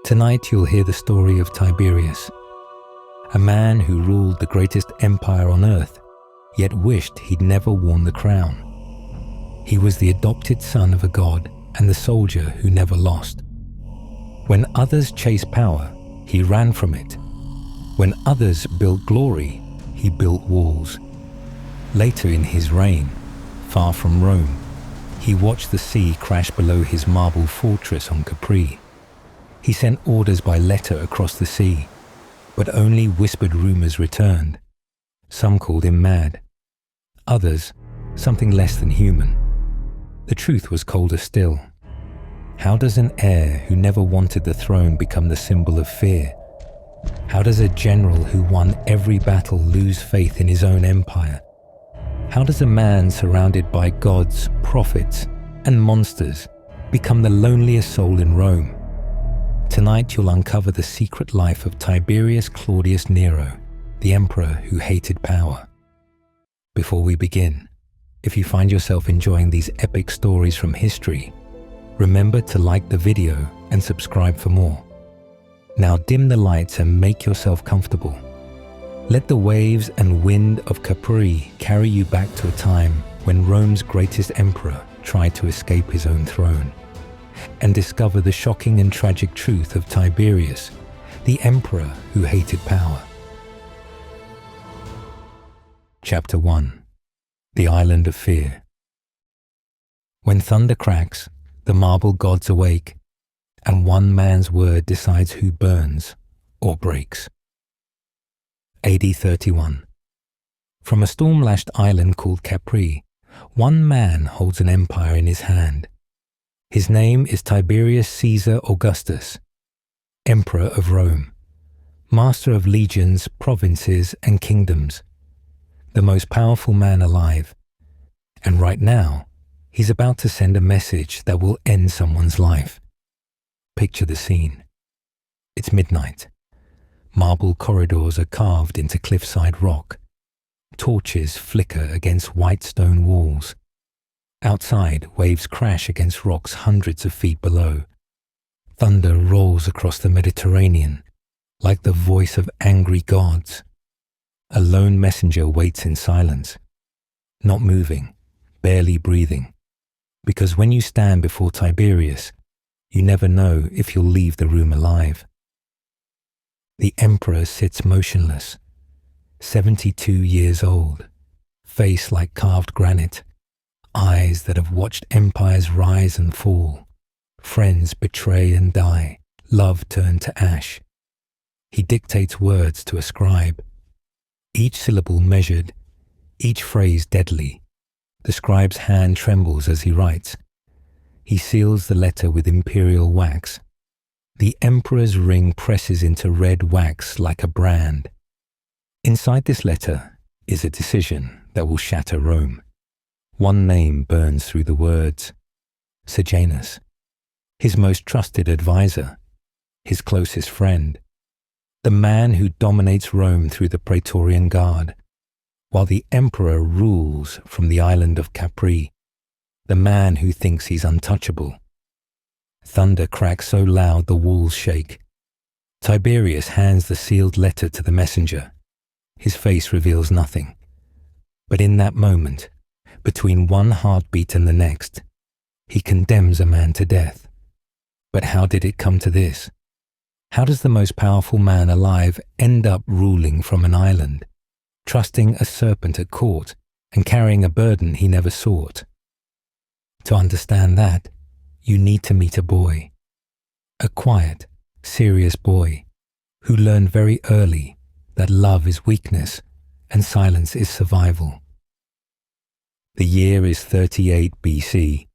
Tonight you'll hear the story of Tiberius, a man who ruled the greatest empire on earth, yet wished he'd never worn the crown. He was the adopted son of a god and the soldier who never lost. When others chased power, he ran from it. When others built glory, he built walls. Later in his reign, far from Rome, he watched the sea crash below his marble fortress on Capri. He sent orders by letter across the sea, but only whispered rumors returned. Some called him mad. Others, something less than human. The truth was colder still. How does an heir who never wanted the throne become the symbol of fear? How does a general who won every battle lose faith in his own empire? How does a man surrounded by gods, prophets, and monsters become the loneliest soul in Rome? Tonight you'll uncover the secret life of Tiberius Claudius Nero, the emperor who hated power. Before we begin, if you find yourself enjoying these epic stories from history, remember to like the video and subscribe for more. Now dim the lights and make yourself comfortable. Let the waves and wind of Capri carry you back to a time when Rome's greatest emperor tried to escape his own throne, and discover the shocking and tragic truth of Tiberius, the emperor who hated power. Chapter 1. The Island of Fear. When thunder cracks, the marble gods awake, and one man's word decides who burns or breaks. AD 31. From a storm-lashed island called Capri, one man holds an empire in his hand. His name is Tiberius Caesar Augustus, Emperor of Rome, master of legions, provinces, and kingdoms, the most powerful man alive. And right now, he's about to send a message that will end someone's life. Picture the scene. It's midnight. Marble corridors are carved into cliffside rock. Torches flicker against white stone walls. Outside, waves crash against rocks hundreds of feet below. Thunder rolls across the Mediterranean, like the voice of angry gods. A lone messenger waits in silence, not moving, barely breathing, because when you stand before Tiberius, you never know if you'll leave the room alive. The emperor sits motionless, 72 years old, face like carved granite, eyes that have watched empires rise and fall, friends betray and die, love turn to ash. He dictates words to a scribe, each syllable measured, each phrase deadly. The scribe's hand trembles as he writes. He seals the letter with imperial wax. The emperor's ring presses into red wax like a brand. Inside this letter is a decision that will shatter Rome. One name burns through the words: Sejanus, his most trusted advisor, his closest friend, the man who dominates Rome through the Praetorian Guard, while the emperor rules from the island of Capri, the man who thinks he's untouchable. Thunder cracks so loud the walls shake. Tiberius hands the sealed letter to the messenger. His face reveals nothing. But in that moment, between one heartbeat and the next, he condemns a man to death. But how did it come to this? How does the most powerful man alive end up ruling from an island, trusting a serpent at court and carrying a burden he never sought? To understand that, you need to meet a boy. A quiet, serious boy who learned very early that love is weakness and silence is survival. The year is 38 BC,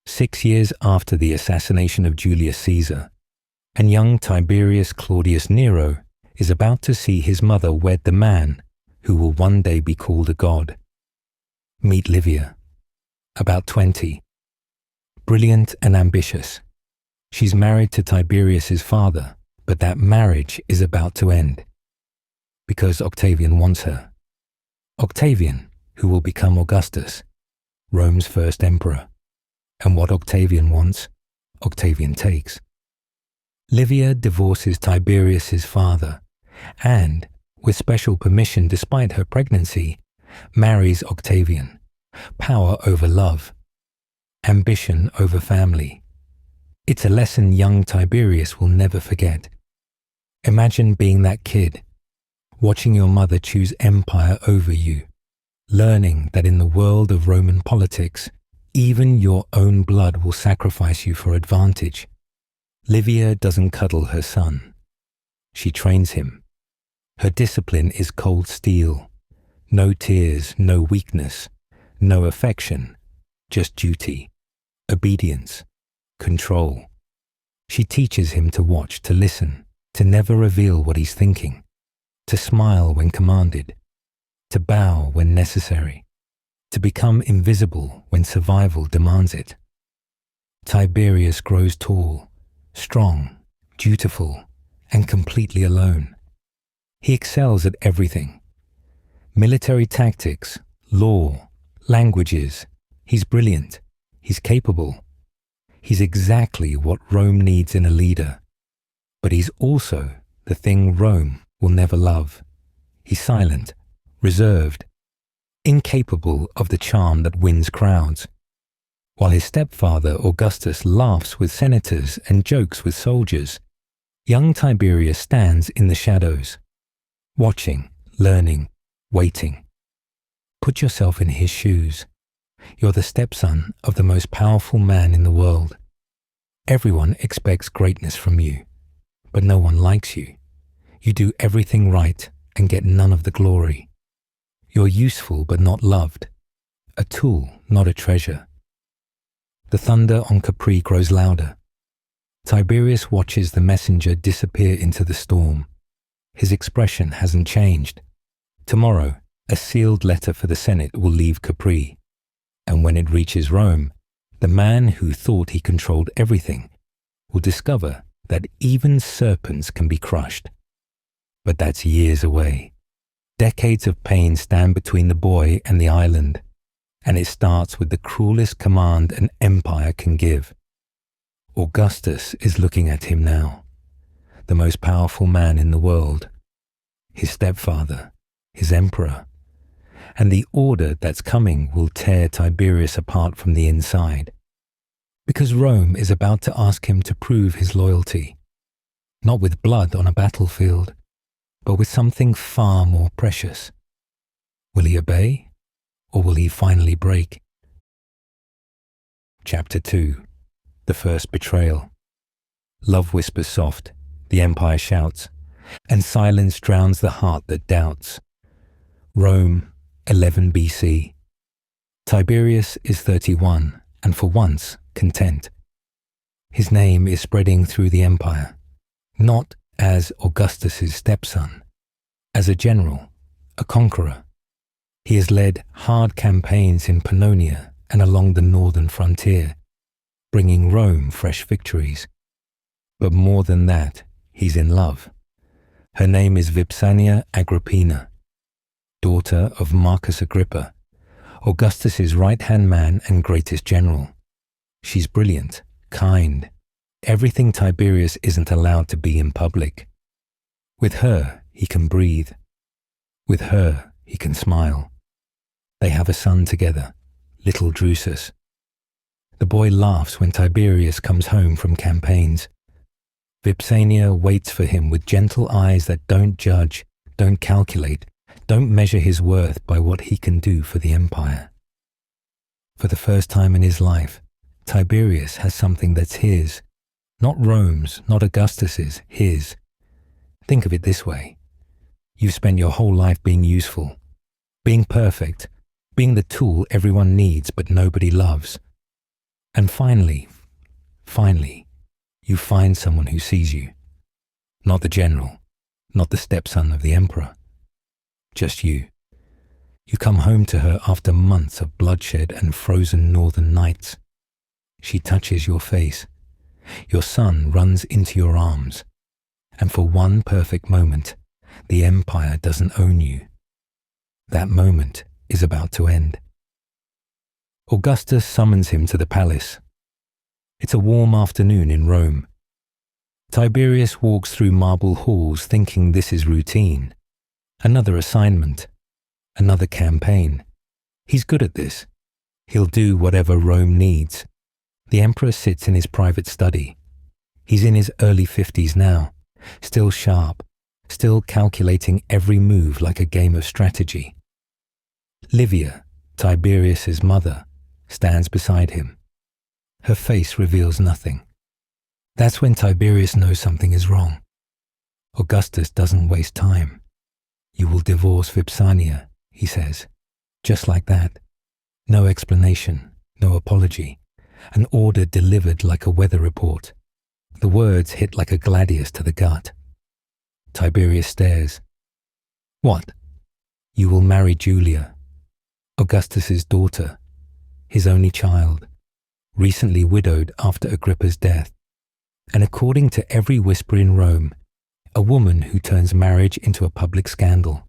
6 years after the assassination of Julius Caesar, and young Tiberius Claudius Nero is about to see his mother wed the man who will one day be called a god. Meet Livia, about 20. Brilliant and ambitious. She's married to Tiberius's father, but that marriage is about to end because Octavian wants her. Octavian, who will become Augustus, Rome's first emperor. And what Octavian wants, Octavian takes. Livia divorces Tiberius's father and, with special permission despite her pregnancy, marries Octavian. Power over love. Ambition over family. It's a lesson young Tiberius will never forget. Imagine being that kid, watching your mother choose empire over you, learning that in the world of Roman politics, even your own blood will sacrifice you for advantage. Livia doesn't cuddle her son. She trains him. Her discipline is cold steel. No tears, no weakness, no affection, just duty, obedience, control. She teaches him to watch, to listen, to never reveal what he's thinking, to smile when commanded, to bow when necessary, to become invisible when survival demands it. Tiberius grows tall, strong, dutiful, and completely alone. He excels at everything. Military tactics, law, languages. He's brilliant. He's capable. He's exactly what Rome needs in a leader. But he's also the thing Rome will never love. He's silent, reserved, incapable of the charm that wins crowds. While his stepfather Augustus laughs with senators and jokes with soldiers, young Tiberius stands in the shadows, watching, learning, waiting. Put yourself in his shoes. You're the stepson of the most powerful man in the world. Everyone expects greatness from you, but no one likes you. You do everything right and get none of the glory. You're useful but not loved, a tool, not a treasure. The thunder on Capri grows louder. Tiberius watches the messenger disappear into the storm. His expression hasn't changed. Tomorrow, a sealed letter for the Senate will leave Capri, and when it reaches Rome, the man who thought he controlled everything will discover that even serpents can be crushed. But that's years away. Decades of pain stand between the boy and the island, and it starts with the cruelest command an empire can give. Augustus is looking at him now, the most powerful man in the world, his stepfather, his emperor, and the order that's coming will tear Tiberius apart from the inside. Because Rome is about to ask him to prove his loyalty, not with blood on a battlefield, but with something far more precious. Will he obey, or will he finally break? Chapter 2. The First Betrayal. Love whispers soft, the empire shouts, and silence drowns the heart that doubts. Rome, 11 BC. Tiberius is 31, and for once, content. His name is spreading through the empire, not as Augustus's stepson, as a general, a conqueror. He has led hard campaigns in Pannonia and along the northern frontier, bringing Rome fresh victories. But more than that, he's in love. Her name is Vipsania Agrippina, daughter of Marcus Agrippa, Augustus's right-hand man and greatest general. She's brilliant, kind, everything Tiberius isn't allowed to be in public. With her, he can breathe. With her, he can smile. They have a son together, little Drusus. The boy laughs when Tiberius comes home from campaigns. Vipsania waits for him with gentle eyes that don't judge, don't calculate, don't measure his worth by what he can do for the empire. For the first time in his life, Tiberius has something that's his. Not Rome's, not Augustus's, his. Think of it this way. You've spent your whole life being useful, being perfect, being the tool everyone needs but nobody loves. And finally, you find someone who sees you. Not the general, not the stepson of the emperor. Just you. You come home to her after months of bloodshed and frozen northern nights. She touches your face. Your son runs into your arms. And for one perfect moment, the empire doesn't own you. That moment is about to end. Augustus summons him to the palace. It's a warm afternoon in Rome. Tiberius walks through marble halls thinking this is routine. Another assignment. Another campaign. He's good at this. He'll do whatever Rome needs. The emperor sits in his private study. He's in his early 50s now, still sharp, still calculating every move like a game of strategy. Livia, Tiberius's mother, stands beside him. Her face reveals nothing. That's when Tiberius knows something is wrong. Augustus doesn't waste time. "You will divorce Vipsania," he says. Just like that. No explanation, no apology. An order delivered like a weather report. The words hit like a gladius to the gut. Tiberius stares. "What?" "You will marry Julia, Augustus's daughter, his only child, recently widowed after Agrippa's death. And according to every whisper in Rome, a woman who turns marriage into a public scandal.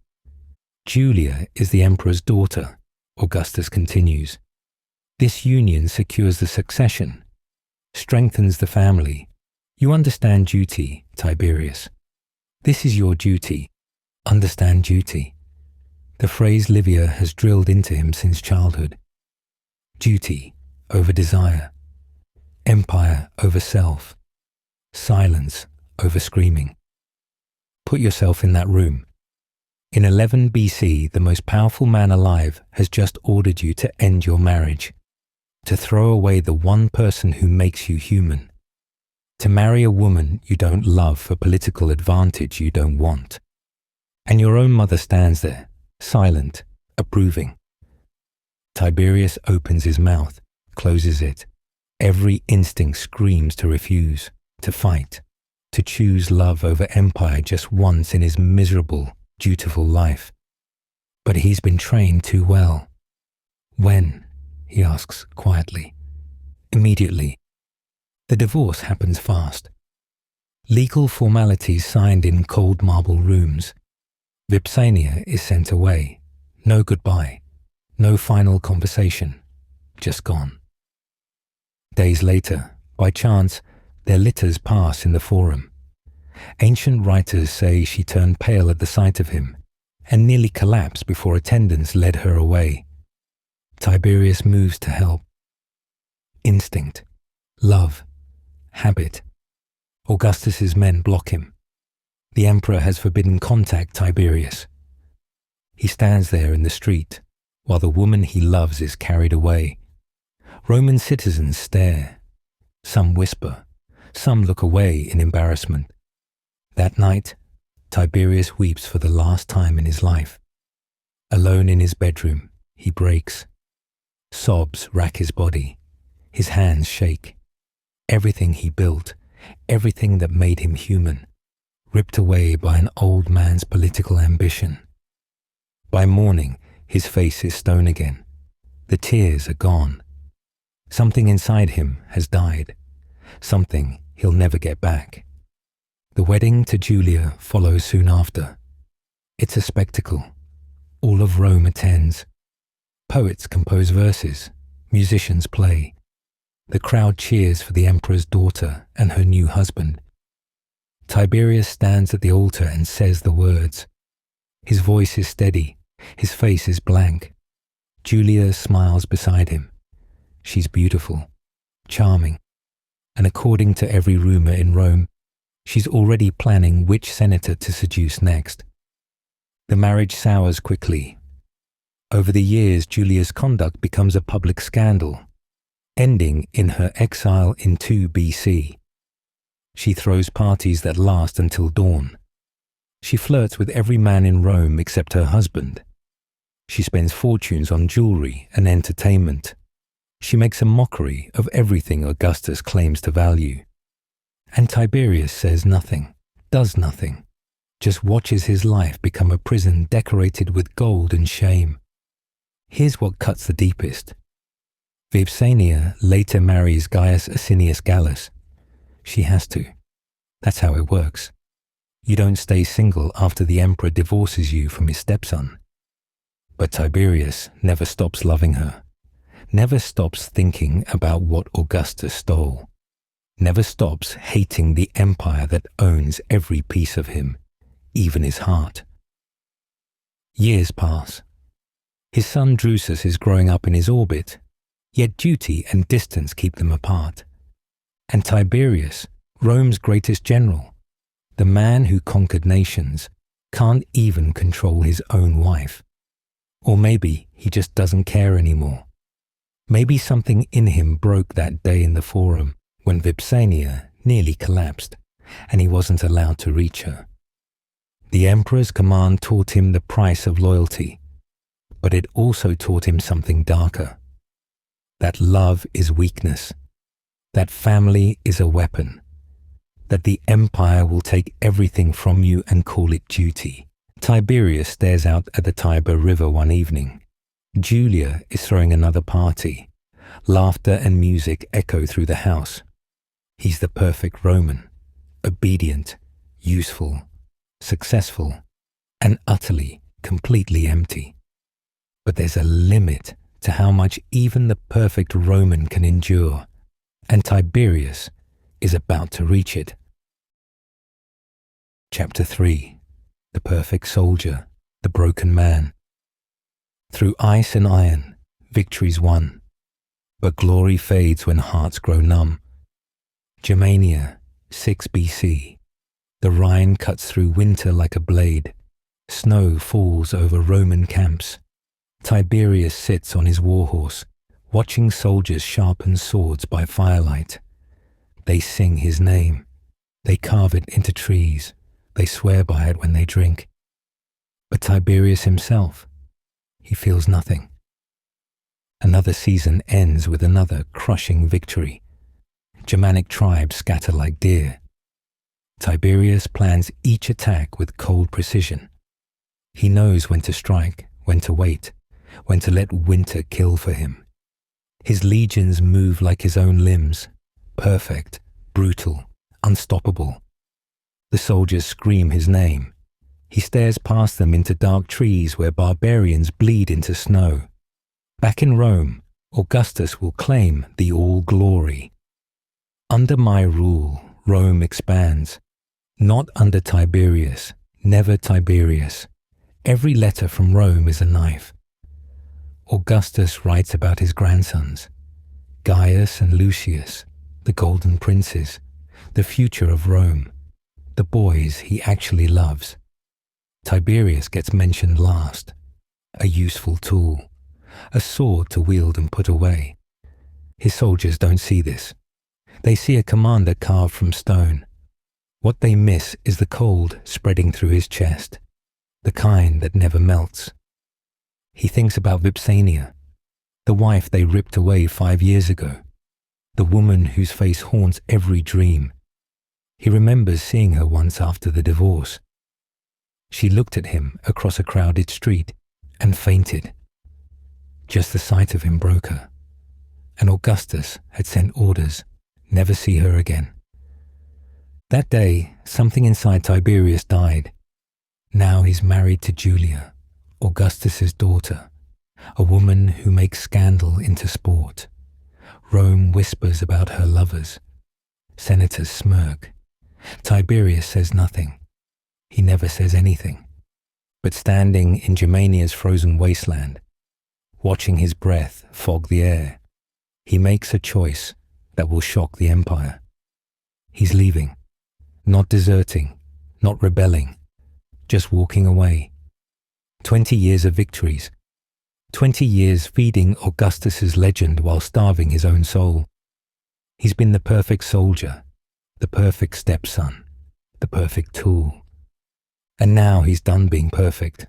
Julia is the emperor's daughter," Augustus continues. "This union secures the succession, strengthens the family. You understand duty, Tiberius. This is your duty. Understand duty." The phrase Livia has drilled into him since childhood. Duty over desire. Empire over self. Silence over screaming. Put yourself in that room. In 11 BC, the most powerful man alive has just ordered you to end your marriage, to throw away the one person who makes you human, to marry a woman you don't love for political advantage you don't want. And your own mother stands there, silent, approving. Tiberius opens his mouth, closes it. Every instinct screams to refuse, to fight, to choose love over empire just once in his miserable, dutiful life. But he's been trained too well. "When?" he asks quietly. "Immediately." The divorce happens fast. Legal formalities signed in cold marble rooms. Vipsania is sent away. No goodbye. No final conversation. Just gone. Days later, by chance, their litters pass in the forum. Ancient writers say she turned pale at the sight of him and nearly collapsed before attendants led her away. Tiberius moves to help. Instinct, love, habit. Augustus's men block him. The emperor has forbidden contact Tiberius. He stands there in the street while the woman he loves is carried away. Roman citizens stare. Some whisper. Some look away in embarrassment. That night, Tiberius weeps for the last time in his life. Alone in his bedroom, he breaks. Sobs rack his body. His hands shake. Everything he built, everything that made him human, ripped away by an old man's political ambition. By morning, his face is stone again. The tears are gone. Something inside him has died. Something he'll never get back. The wedding to Julia follows soon after. It's a spectacle. All of Rome attends. Poets compose verses. Musicians play. The crowd cheers for the emperor's daughter and her new husband. Tiberius stands at the altar and says the words. His voice is steady. His face is blank. Julia smiles beside him. She's beautiful, charming, and according to every rumor in Rome, she's already planning which senator to seduce next. The marriage sours quickly. Over the years, Julia's conduct becomes a public scandal, ending in her exile in 2 BC. She throws parties that last until dawn. She flirts with every man in Rome except her husband. She spends fortunes on jewelry and entertainment. She makes a mockery of everything Augustus claims to value. And Tiberius says nothing, does nothing, just watches his life become a prison decorated with gold and shame. Here's what cuts the deepest. Vipsania later marries Gaius Asinius Gallus. She has to. That's how it works. You don't stay single after the emperor divorces you from his stepson. But Tiberius never stops loving her, never stops thinking about what Augustus stole. never stops hating the empire that owns every piece of him, even his heart. Years pass. His son Drusus is growing up in his orbit, yet duty and distance keep them apart. And Tiberius, Rome's greatest general, the man who conquered nations, can't even control his own wife. Or maybe he just doesn't care anymore. Maybe something in him broke that day in the Forum when Vipsania nearly collapsed and he wasn't allowed to reach her. The emperor's command taught him the price of loyalty, but it also taught him something darker. That love is weakness, that family is a weapon, that the empire will take everything from you and call it duty. Tiberius stares out at the Tiber River one evening. Julia is throwing another party. Laughter and music echo through the house. He's the perfect Roman, obedient, useful, successful, and utterly, completely empty. But there's a limit to how much even the perfect Roman can endure, and Tiberius is about to reach it. Chapter 3. The Perfect Soldier, the Broken Man. Through ice and iron, victory's won, but glory fades when hearts grow numb. Germania, 6 BC. The Rhine cuts through winter like a blade. Snow falls over Roman camps. Tiberius sits on his warhorse, watching soldiers sharpen swords by firelight. They sing his name. They carve it into trees. They swear by it when they drink. But Tiberius himself, he feels nothing. Another season ends with another crushing victory. Germanic tribes scatter like deer. Tiberius plans each attack with cold precision. He knows when to strike, when to wait, when to let winter kill for him. His legions move like his own limbs, perfect, brutal, unstoppable. The soldiers scream his name. He stares past them into dark trees where barbarians bleed into snow. Back in Rome, Augustus will claim the all-glory. Under my rule, Rome expands. Not under Tiberius, never Tiberius. Every letter from Rome is a knife. Augustus writes about his grandsons, Gaius and Lucius, the golden princes, the future of Rome, the boys he actually loves. Tiberius gets mentioned last, a useful tool, a sword to wield and put away. His soldiers don't see this. They see a commander carved from stone. What they miss is the cold spreading through his chest, the kind that never melts. He thinks about Vipsania, the wife they ripped away 5 years ago, the woman whose face haunts every dream. He remembers seeing her once after the divorce. She looked at him across a crowded street and fainted. Just the sight of him broke her, and Augustus had sent orders, never see her again. That day, something inside Tiberius died. Now he's married to Julia, Augustus's daughter, a woman who makes scandal into sport. Rome whispers about her lovers. Senators smirk. Tiberius says nothing. He never says anything. But standing in Germania's frozen wasteland, watching his breath fog the air, he makes a choice that will shock the empire. He's leaving, not deserting, not rebelling, just walking away. 20 years of victories, 20 years feeding Augustus's legend while starving his own soul. He's been the perfect soldier, the perfect stepson, the perfect tool. And now he's done being perfect.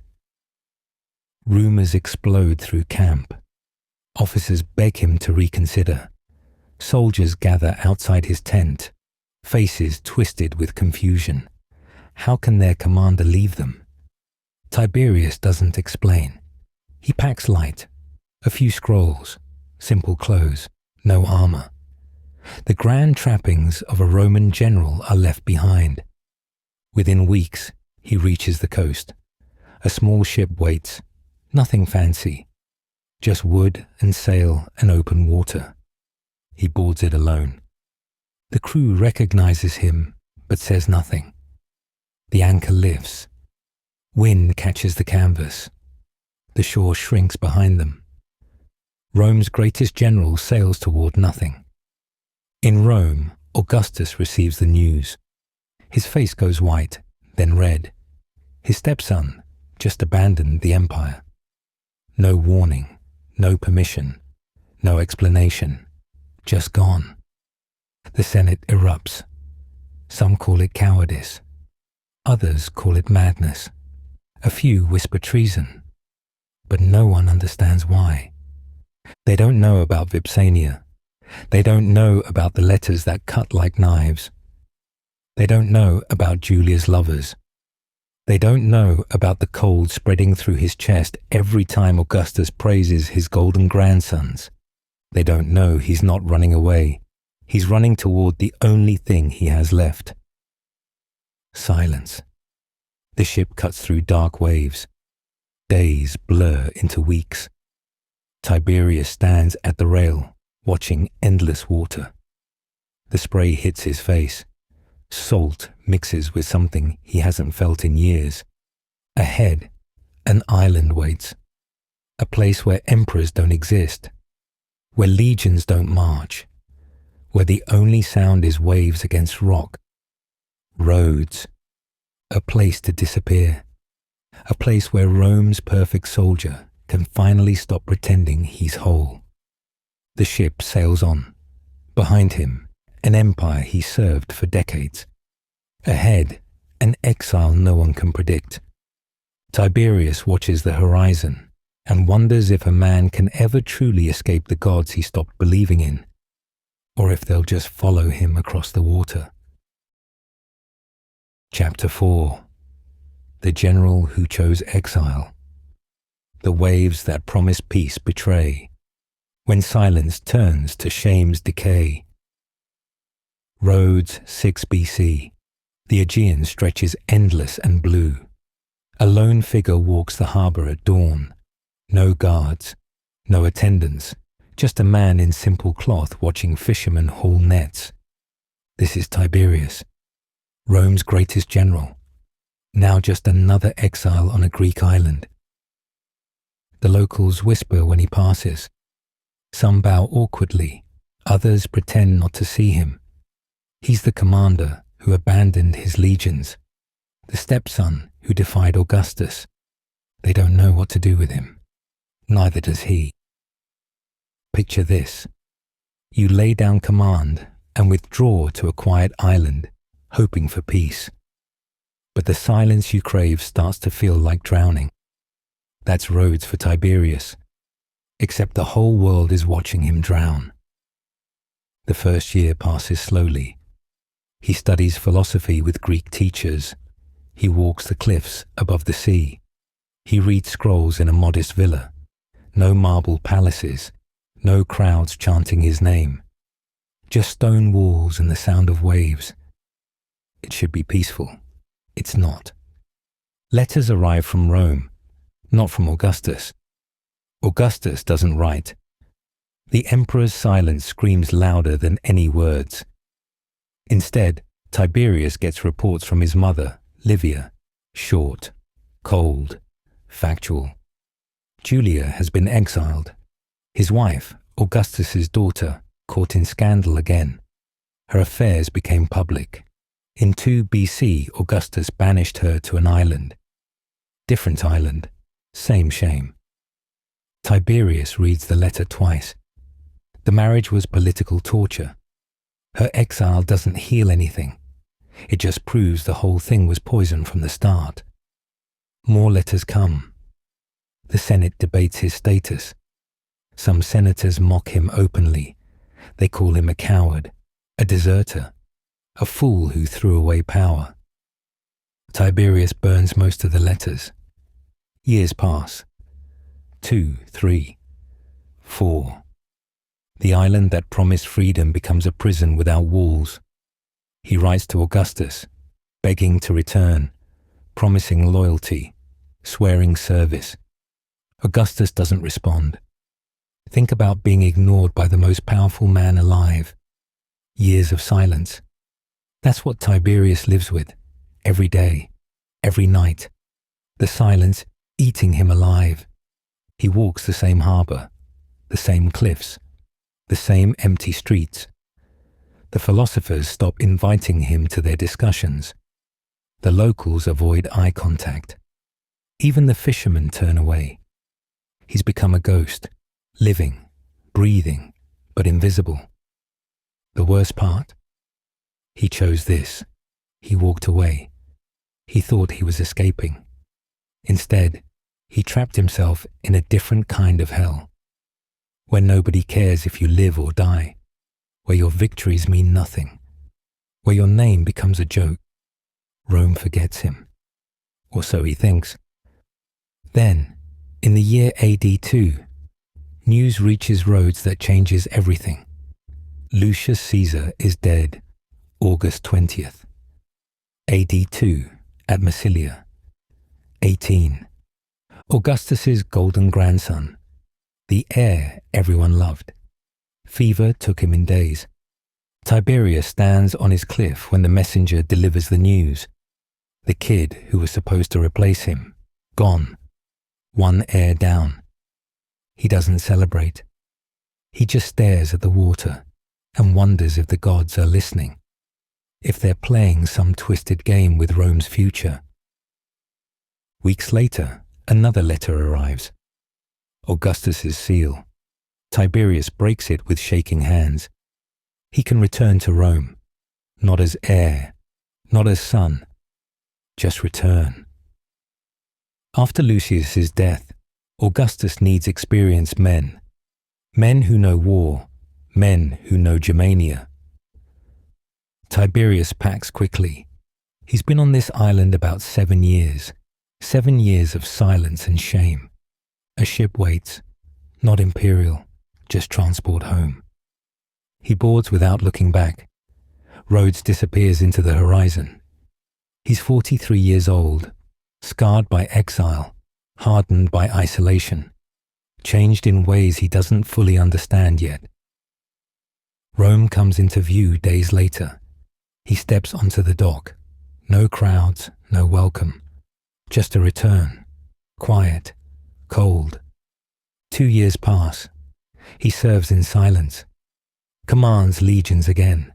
Rumors explode through camp. Officers beg him to reconsider. Soldiers gather outside his tent, faces twisted with confusion. How can their commander leave them? Tiberius doesn't explain. He packs light, a few scrolls, simple clothes, no armor. The grand trappings of a Roman general are left behind. Within weeks, he reaches the coast. A small ship waits, nothing fancy, just wood and sail and open water. He boards it alone. The crew recognizes him, but says nothing. The anchor lifts. Wind catches the canvas. The shore shrinks behind them. Rome's greatest general sails toward nothing. In Rome, Augustus receives the news. His face goes white, then red. His stepson just abandoned the empire. No warning, no permission, no explanation, just gone. The Senate erupts. Some call it cowardice. Others call it madness. A few whisper treason. But no one understands why. They don't know about Vipsania. They don't know about the letters that cut like knives. They don't know about Julia's lovers. They don't know about the cold spreading through his chest every time Augustus praises his golden grandsons. They don't know he's not running away. He's running toward the only thing he has left. Silence. The ship cuts through dark waves. Days blur into weeks. Tiberius stands at the rail, watching endless water. The spray hits his face. Salt mixes with something he hasn't felt in years. Ahead, an island waits. A place where emperors don't exist. Where legions don't march. Where the only sound is waves against rock. Rhodes. A place to disappear. A place where Rome's perfect soldier can finally stop pretending he's whole. The ship sails on. Behind him, an empire he served for decades. Ahead, an exile no one can predict. Tiberius watches the horizon and wonders if a man can ever truly escape the gods he stopped believing in, or if they'll just follow him across the water. Chapter 4. The General Who Chose Exile. The waves that promise peace betray, when silence turns to shame's decay. Rhodes 6 BC. The Aegean stretches endless and blue. A lone figure walks the harbour at dawn. No guards, no attendants, just a man in simple cloth watching fishermen haul nets. This is Tiberius, Rome's greatest general, now just another exile on a Greek island. The locals whisper when he passes. Some bow awkwardly, others pretend not to see him. He's the commander who abandoned his legions, the stepson who defied Augustus. They don't know what to do with him. Neither does he. Picture this. You lay down command and withdraw to a quiet island, hoping for peace. But the silence you crave starts to feel like drowning. That's Rhodes for Tiberius, except the whole world is watching him drown. The first year passes slowly. He studies philosophy with Greek teachers. He walks the cliffs above the sea. He reads scrolls in a modest villa. No marble palaces, no crowds chanting his name. Just stone walls and the sound of waves. It should be peaceful. It's not. Letters arrive from Rome, not from Augustus. Augustus doesn't write. The emperor's silence screams louder than any words. Instead, Tiberius gets reports from his mother, Livia, short, cold, factual. Julia has been exiled. His wife, Augustus's daughter, caught in scandal again. Her affairs became public. In 2 BC, Augustus banished her to an island. Different island, same shame. Tiberius reads the letter twice. The marriage was political torture. Her exile doesn't heal anything. It just proves the whole thing was poison from the start. More letters come. The Senate debates his status. Some senators mock him openly. They call him a coward, a deserter, a fool who threw away power. Tiberius burns most of the letters. Years pass. 2, 3, 4. The island that promised freedom becomes a prison without walls. He writes to Augustus, begging to return, promising loyalty, swearing service. Augustus doesn't respond. Think about being ignored by the most powerful man alive. years of silence. That's what Tiberius lives with, every day, every night. The silence eating him alive. He walks the same harbour, the same cliffs, the same empty streets. The philosophers stop inviting him to their discussions. The locals avoid eye contact. Even the fishermen turn away. He's become a ghost, living, breathing, but invisible. The worst part? He chose this. He walked away. He thought he was escaping. Instead, he trapped himself in a different kind of hell, where nobody cares if you live or die, where your victories mean nothing, where your name becomes a joke. Rome forgets him, or so he thinks. Then, in the year AD 2, news reaches Rhodes that changes everything. Lucius Caesar is dead, August 20th. AD 2, at Massilia. 18. Augustus's golden grandson, the heir everyone loved. Fever took him in days. Tiberius stands on his cliff when the messenger delivers the news. The kid who was supposed to replace him, gone. One heir down. He doesn't celebrate. He just stares at the water and wonders if the gods are listening, if they're playing some twisted game with Rome's future. Weeks later, another letter arrives. Augustus's seal. Tiberius breaks it with shaking hands. He can return to Rome, not as heir, not as son, just return. After Lucius's death, Augustus needs experienced men. Men who know war, men who know Germania. Tiberius packs quickly. He's been on this island about 7 years. 7 years of silence and shame. A ship waits, not imperial, just transport home. He boards without looking back. Rhodes disappears into the horizon. He's 43 years old, scarred by exile, hardened by isolation, changed in ways he doesn't fully understand yet. Rome comes into view days later. He steps onto the dock. No crowds, no welcome. Just a return. Quiet. Cold. 2 years pass. He serves in silence. Commands legions again.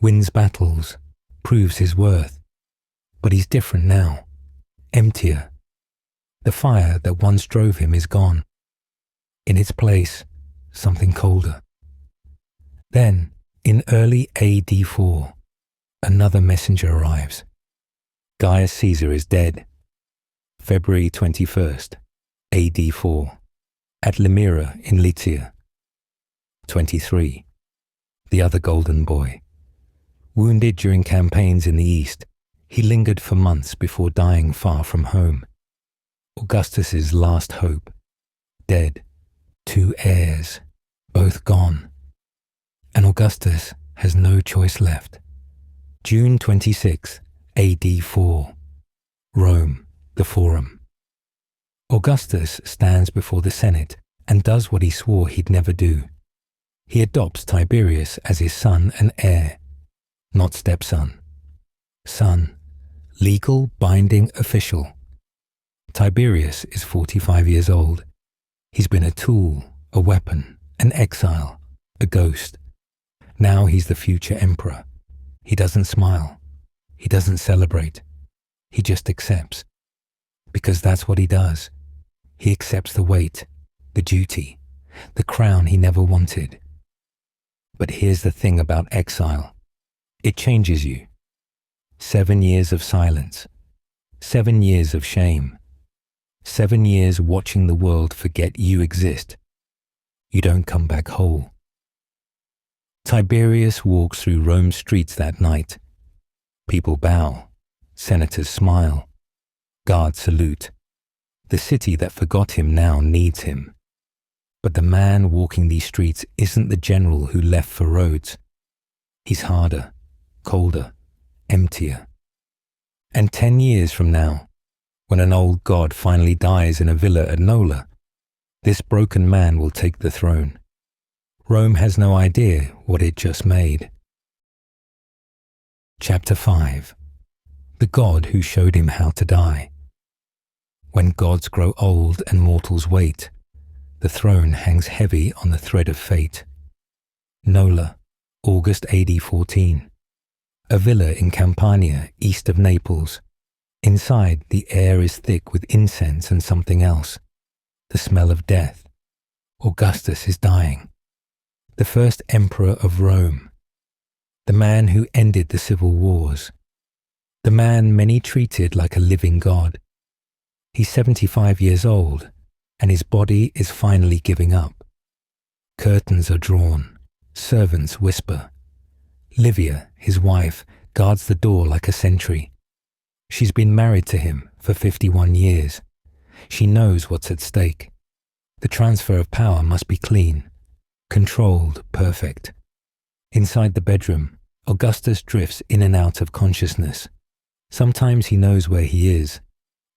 Wins battles. Proves his worth. But he's different now. Emptier. The fire that once drove him is gone. In its place, something colder. Then, in early AD 4, another messenger arrives. Gaius Caesar is dead. February 21st, AD 4, at Limyra in Lycia. 23. The other golden boy. Wounded during campaigns in the east, he lingered for months before dying far from home. Augustus's last hope. Dead. 2 heirs, both gone. And Augustus has no choice left. June 26, AD 4. Rome, the Forum. Augustus stands before the Senate and does what he swore he'd never do. He adopts Tiberius as his son and heir, not stepson. Son, legal, binding, official. Tiberius is 45 years old. He's been a tool, a weapon, an exile, a ghost. Now he's the future emperor. He doesn't smile. He doesn't celebrate. He just accepts. Because that's what he does. He accepts the weight, the duty, the crown he never wanted. But here's the thing about exile. It changes you. 7 years of silence. 7 years of shame. 7 years watching the world forget you exist. You don't come back whole. Tiberius walks through Rome's streets that night. People bow. Senators smile. Guards salute. The city that forgot him now needs him. But the man walking these streets isn't the general who left for Rhodes. He's harder, colder, emptier. And 10 years from now, when an old god finally dies in a villa at Nola, this broken man will take the throne. Rome has no idea what it just made. Chapter 5. The God who showed him how to die. When gods grow old and mortals wait, the throne hangs heavy on the thread of fate. Nola, August AD 14. A villa in Campania, east of Naples. Inside, the air is thick with incense and something else. The smell of death. Augustus is dying. The first emperor of Rome. The man who ended the civil wars. The man many treated like a living god. He's 75 years old, and his body is finally giving up. Curtains are drawn. Servants whisper. Livia, his wife, guards the door like a sentry. She's been married to him for 51 years. She knows what's at stake. The transfer of power must be clean, controlled, perfect. Inside the bedroom, Augustus drifts in and out of consciousness. Sometimes he knows where he is.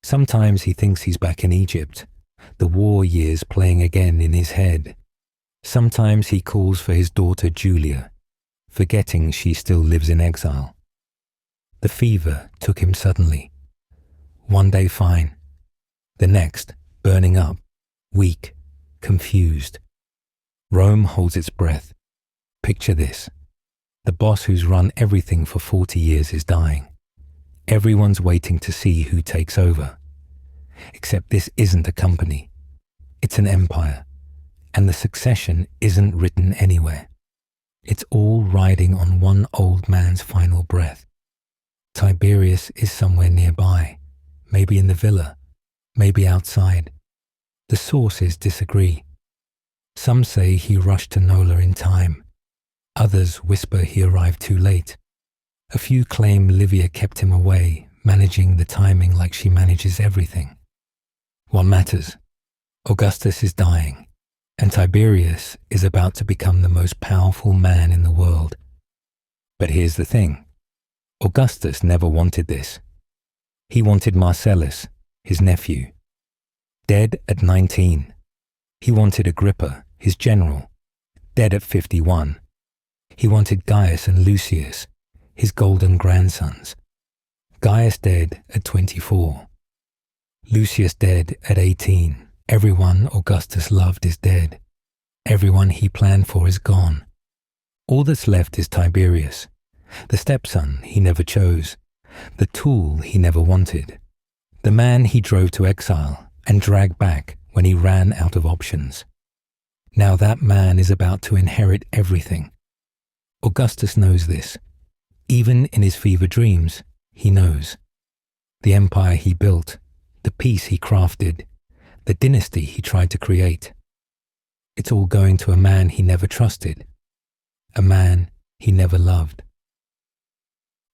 Sometimes he thinks he's back in Egypt, the war years playing again in his head. Sometimes he calls for his daughter Julia, forgetting she still lives in exile. The fever took him suddenly. One day fine, the next burning up, weak, confused. Rome holds its breath. Picture this. The boss who's run everything for 40 years is dying. Everyone's waiting to see who takes over. Except this isn't a company. It's an empire. And the succession isn't written anywhere. It's all riding on one old man's final breath. Tiberius is somewhere nearby, maybe in the villa, maybe outside. The sources disagree. Some say he rushed to Nola in time. Others whisper he arrived too late. A few claim Livia kept him away, managing the timing like she manages everything. What matters? Augustus is dying, and Tiberius is about to become the most powerful man in the world. But here's the thing. Augustus never wanted this. He wanted Marcellus, his nephew, dead at 19. He wanted Agrippa, his general, dead at 51. He wanted Gaius and Lucius, his golden grandsons. Gaius dead at 24. Lucius dead at 18. Everyone Augustus loved is dead. Everyone he planned for is gone. All that's left is Tiberius, the stepson he never chose, the tool he never wanted, the man he drove to exile and dragged back when he ran out of options. Now that man is about to inherit everything. Augustus knows this. Even in his fever dreams, he knows. The empire he built, the peace he crafted, the dynasty he tried to create. It's all going to a man he never trusted, a man he never loved.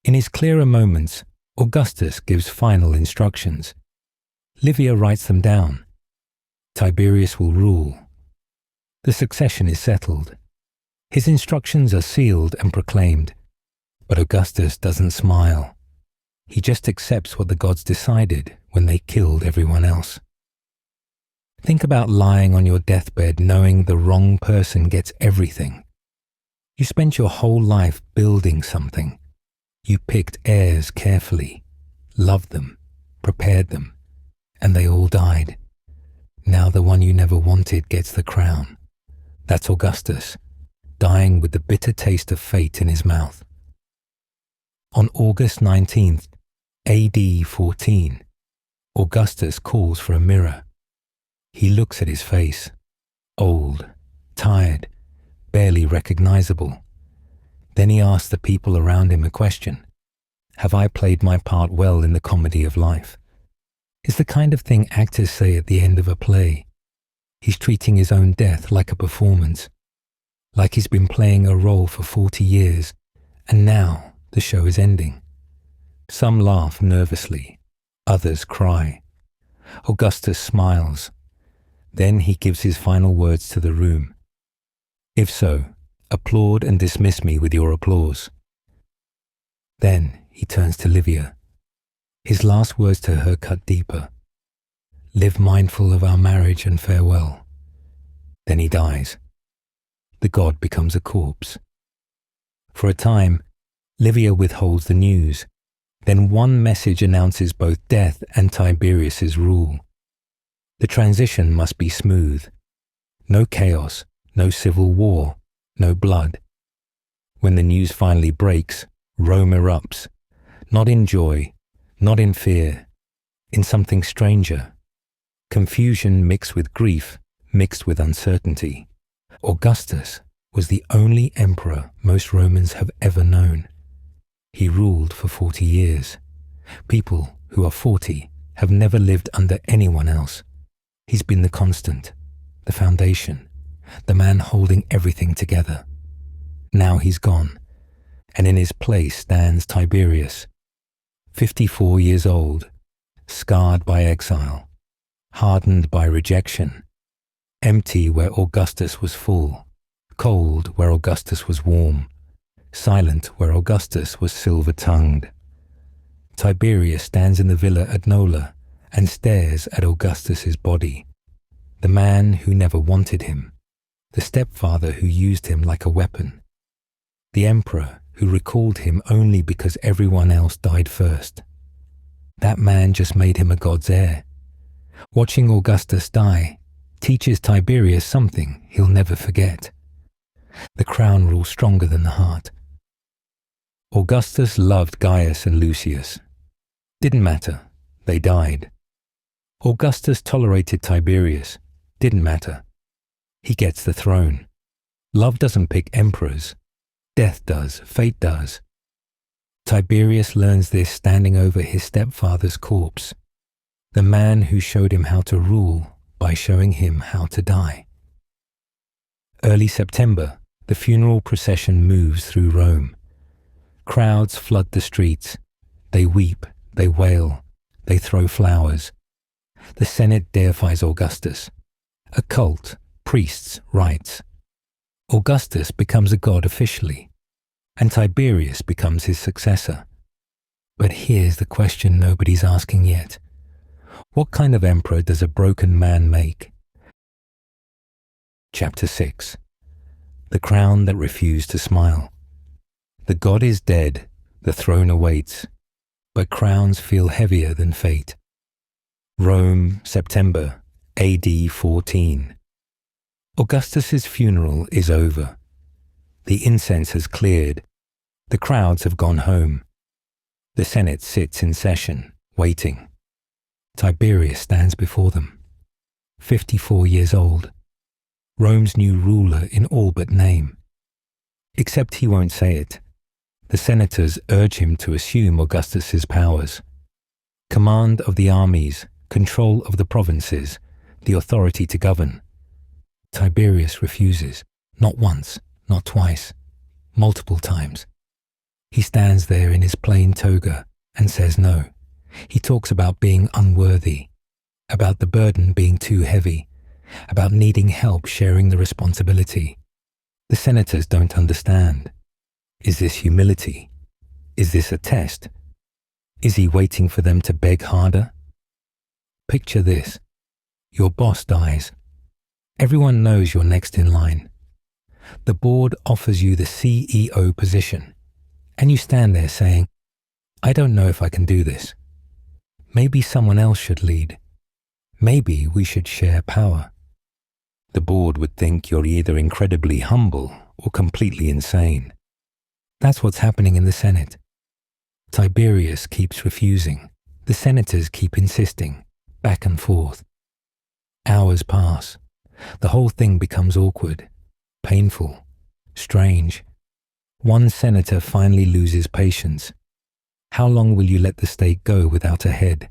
In his clearer moments, Augustus gives final instructions. Livia writes them down. Tiberius will rule. The succession is settled. His instructions are sealed and proclaimed. But Augustus doesn't smile. He just accepts what the gods decided when they killed everyone else. Think about lying on your deathbed knowing the wrong person gets everything. You spent your whole life building something. You picked heirs carefully, loved them, prepared them, and they all died. Now the one you never wanted gets the crown. That's Augustus, dying with the bitter taste of fate in his mouth. On August 19th, AD 14, Augustus calls for a mirror. He looks at his face, old, tired, barely recognizable. Then he asks the people around him a question. Have I played my part well in the comedy of life? It's the kind of thing actors say at the end of a play. He's treating his own death like a performance, like he's been playing a role for 40 years, and now the show is ending. Some laugh nervously, others cry. Augustus smiles. Then he gives his final words to the room. If so, applaud and dismiss me with your applause. Then he turns to Livia. His last words to her cut deeper. Live mindful of our marriage and farewell. Then he dies. The god becomes a corpse. For a time, Livia withholds the news. Then one message announces both death and Tiberius's rule. The transition must be smooth. No chaos, no civil war, no blood. When the news finally breaks, Rome erupts, not in joy, not in fear, in something stranger. Confusion mixed with grief, mixed with uncertainty. Augustus was the only emperor most Romans have ever known. He ruled for 40 years. People who are 40 have never lived under anyone else. He's been the constant, the foundation, the man holding everything together. Now he's gone, and in his place stands Tiberius, 54 years old, scarred by exile, hardened by rejection, empty where Augustus was full, cold where Augustus was warm, silent where Augustus was silver-tongued. Tiberius stands in the villa at Nola and stares at Augustus's body, the man who never wanted him, the stepfather who used him like a weapon, the emperor who recalled him only because everyone else died first. That man just made him a god's heir. Watching Augustus die teaches Tiberius something he'll never forget. The crown rules stronger than the heart. Augustus loved Gaius and Lucius. Didn't matter, they died. Augustus tolerated Tiberius. Didn't matter. He gets the throne. Love doesn't pick emperors. Death does, fate does. Tiberius learns this standing over his stepfather's corpse, the man who showed him how to rule by showing him how to die. Early September, the funeral procession moves through Rome. Crowds flood the streets. They weep, they wail, they throw flowers. The Senate deifies Augustus. A cult, priests, rites. Augustus becomes a god officially, and Tiberius becomes his successor. But here's the question nobody's asking yet. What kind of emperor does a broken man make? Chapter 6. The crown that refused to smile. The god is dead, the throne awaits, but crowns feel heavier than fate. Rome, September, AD 14. Augustus's funeral is over. The incense has cleared. The crowds have gone home. The Senate sits in session, waiting. Tiberius stands before them, 54 years old, Rome's new ruler in all but name. Except he won't say it. The senators urge him to assume Augustus's powers. Command of the armies, control of the provinces, the authority to govern. Tiberius refuses, not once, not twice, multiple times. He stands there in his plain toga and says no. He talks about being unworthy, about the burden being too heavy, about needing help sharing the responsibility. The senators don't understand. Is this humility? Is this a test? Is he waiting for them to beg harder? Picture this. Your boss dies. Everyone knows you're next in line. The board offers you the CEO position, and you stand there saying, I don't know if I can do this. Maybe someone else should lead. Maybe we should share power. The board would think you're either incredibly humble or completely insane. That's what's happening in the Senate. Tiberius keeps refusing. The senators keep insisting, back and forth. Hours pass. The whole thing becomes awkward, painful, strange. One senator finally loses patience. How long will you let the state go without a head?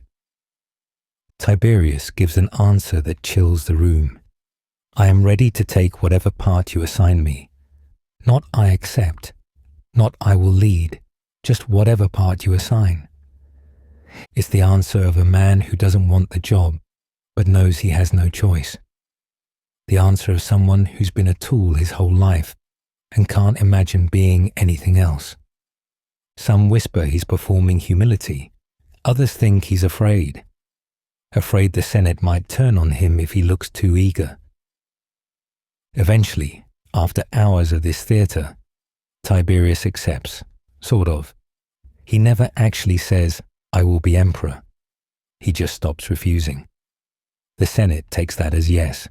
Tiberius gives an answer that chills the room. I am ready to take whatever part you assign me. Not I accept, not I will lead, just whatever part you assign. It's the answer of a man who doesn't want the job, but knows he has no choice. The answer of someone who's been a tool his whole life and can't imagine being anything else. Some whisper he's performing humility. Others think he's afraid. Afraid the Senate might turn on him if he looks too eager. Eventually, after hours of this theatre, Tiberius accepts, Sort of. He never actually says, "I will be emperor." He just stops refusing. The Senate takes that as yes.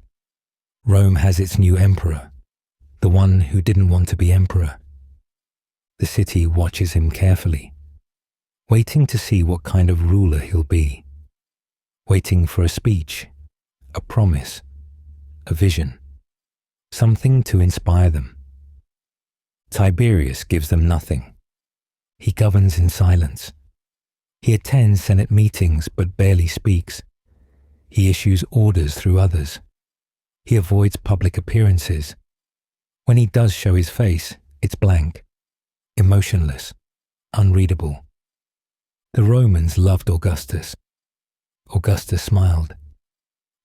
Rome has its new emperor, the one who didn't want to be emperor. The city watches him carefully, waiting to see what kind of ruler he'll be, waiting for a speech, a promise, a vision, something to inspire them. Tiberius gives them nothing. He governs in silence. He attends Senate meetings but barely speaks. He issues orders through others. He avoids public appearances. When he does show his face, it's blank, emotionless, unreadable. The Romans loved Augustus. Augustus smiled.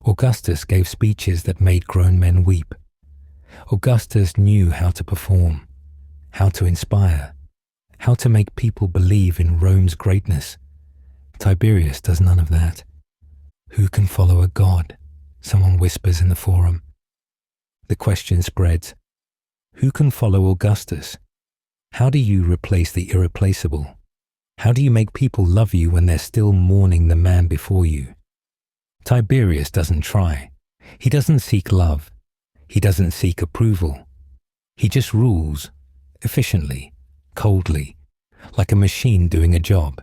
Augustus gave speeches that made grown men weep. Augustus knew how to perform, how to inspire, how to make people believe in Rome's greatness. Tiberius does none of that. Who can follow a god? Someone whispers in the forum. The question spreads. Who can follow Augustus? How do you replace the irreplaceable? How do you make people love you when they're still mourning the man before you? Tiberius doesn't try. He doesn't seek love. He doesn't seek approval. He just rules, efficiently, coldly, like a machine doing a job.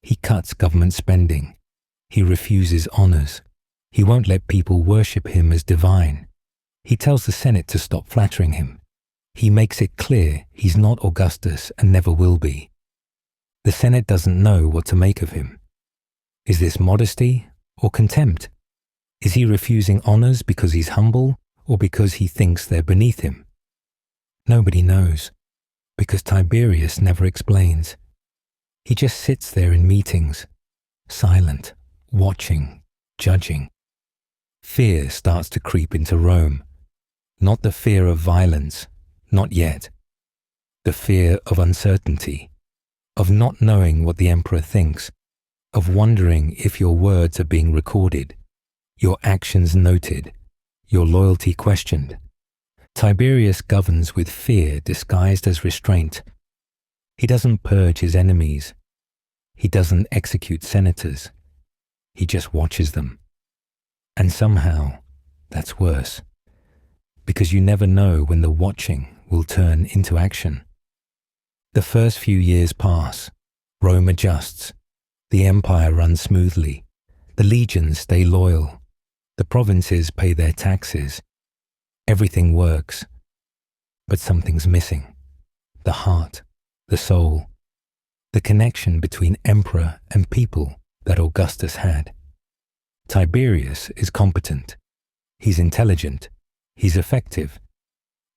He cuts government spending. He refuses honors. He won't let people worship him as divine. He tells the Senate to stop flattering him. He makes it clear he's not Augustus and never will be. The Senate doesn't know what to make of him. Is this modesty or contempt? Is he refusing honors because he's humble or because he thinks they're beneath him? Nobody knows, because Tiberius never explains. He just sits there in meetings, silent, watching, judging. Fear starts to creep into Rome. Not the fear of violence, not yet. The fear of uncertainty, of not knowing what the emperor thinks, of wondering if your words are being recorded, your actions noted, your loyalty questioned. Tiberius governs with fear disguised as restraint. He doesn't purge his enemies. He doesn't execute senators. He just watches them. And somehow, that's worse, because you never know when the watching will turn into action. The first few years pass. Rome adjusts. The empire runs smoothly. The legions stay loyal. The provinces pay their taxes. Everything works. But something's missing. The heart, the soul, the connection between emperor and people that Augustus had. Tiberius is competent. He's intelligent. He's effective.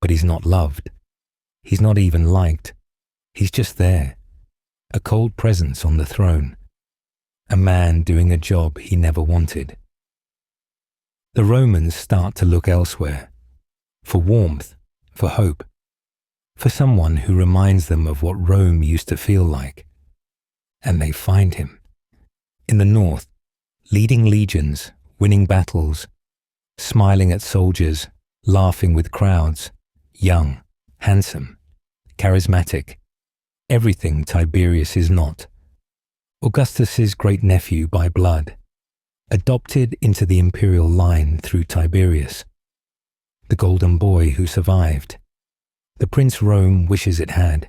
But he's not loved. He's not even liked. He's just there. A cold presence on the throne. A man doing a job he never wanted. The Romans start to look elsewhere. For warmth, for hope. For someone who reminds them of what Rome used to feel like. And they find him. In the north, leading legions, winning battles, smiling at soldiers, laughing with crowds, young, handsome, charismatic, everything Tiberius is not. Augustus's great-nephew by blood, adopted into the imperial line through Tiberius, the golden boy who survived, the prince Rome wishes it had.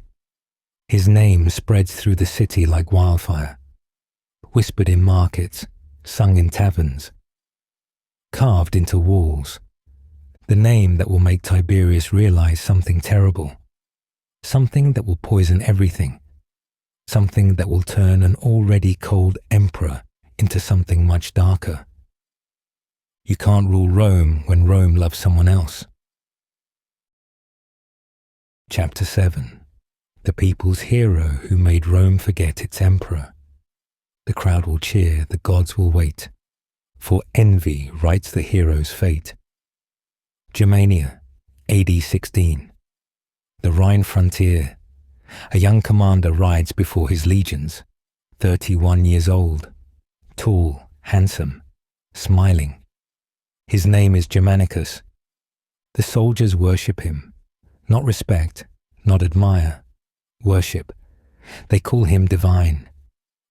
His name spreads through the city like wildfire, whispered in markets, sung in taverns, carved into walls, the name that will make Tiberius realize something terrible, something that will poison everything, something that will turn an already cold emperor into something much darker. You can't rule Rome when Rome loves someone else. Chapter 7. The people's hero who made Rome forget its emperor. The crowd will cheer, the gods will wait, for envy writes the hero's fate. Germania, AD 16. The Rhine frontier. A young commander rides before his legions, 31 years old, tall, handsome, smiling. His name is Germanicus. The soldiers worship him, not respect, not admire, worship, They call him divine.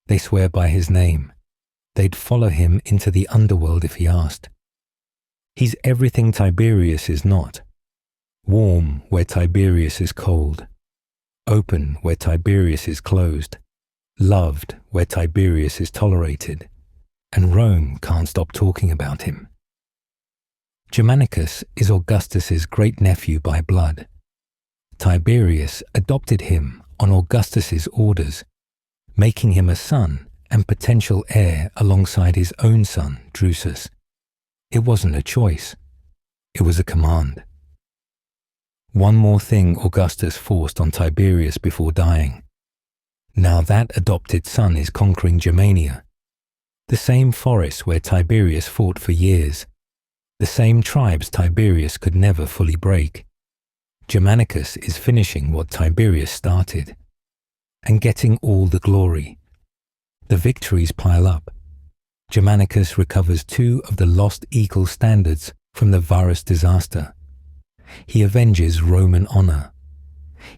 They swear by his name. They'd follow him into the underworld if he asked. He's everything Tiberius is not. Warm where Tiberius is cold. Open where Tiberius is closed. Loved where Tiberius is tolerated. And Rome can't stop talking about him. Germanicus is Augustus's great-nephew by blood. Tiberius adopted him on Augustus's orders, making him a son and potential heir alongside his own son, Drusus. It wasn't a choice. It was a command. One more thing Augustus forced on Tiberius before dying. Now that adopted son is conquering Germania, the same forest where Tiberius fought for years, the same tribes Tiberius could never fully break. Germanicus is finishing what Tiberius started, and getting all the glory. The victories pile up. Germanicus recovers 2 of the lost eagle standards from the Varus disaster. He avenges Roman honor.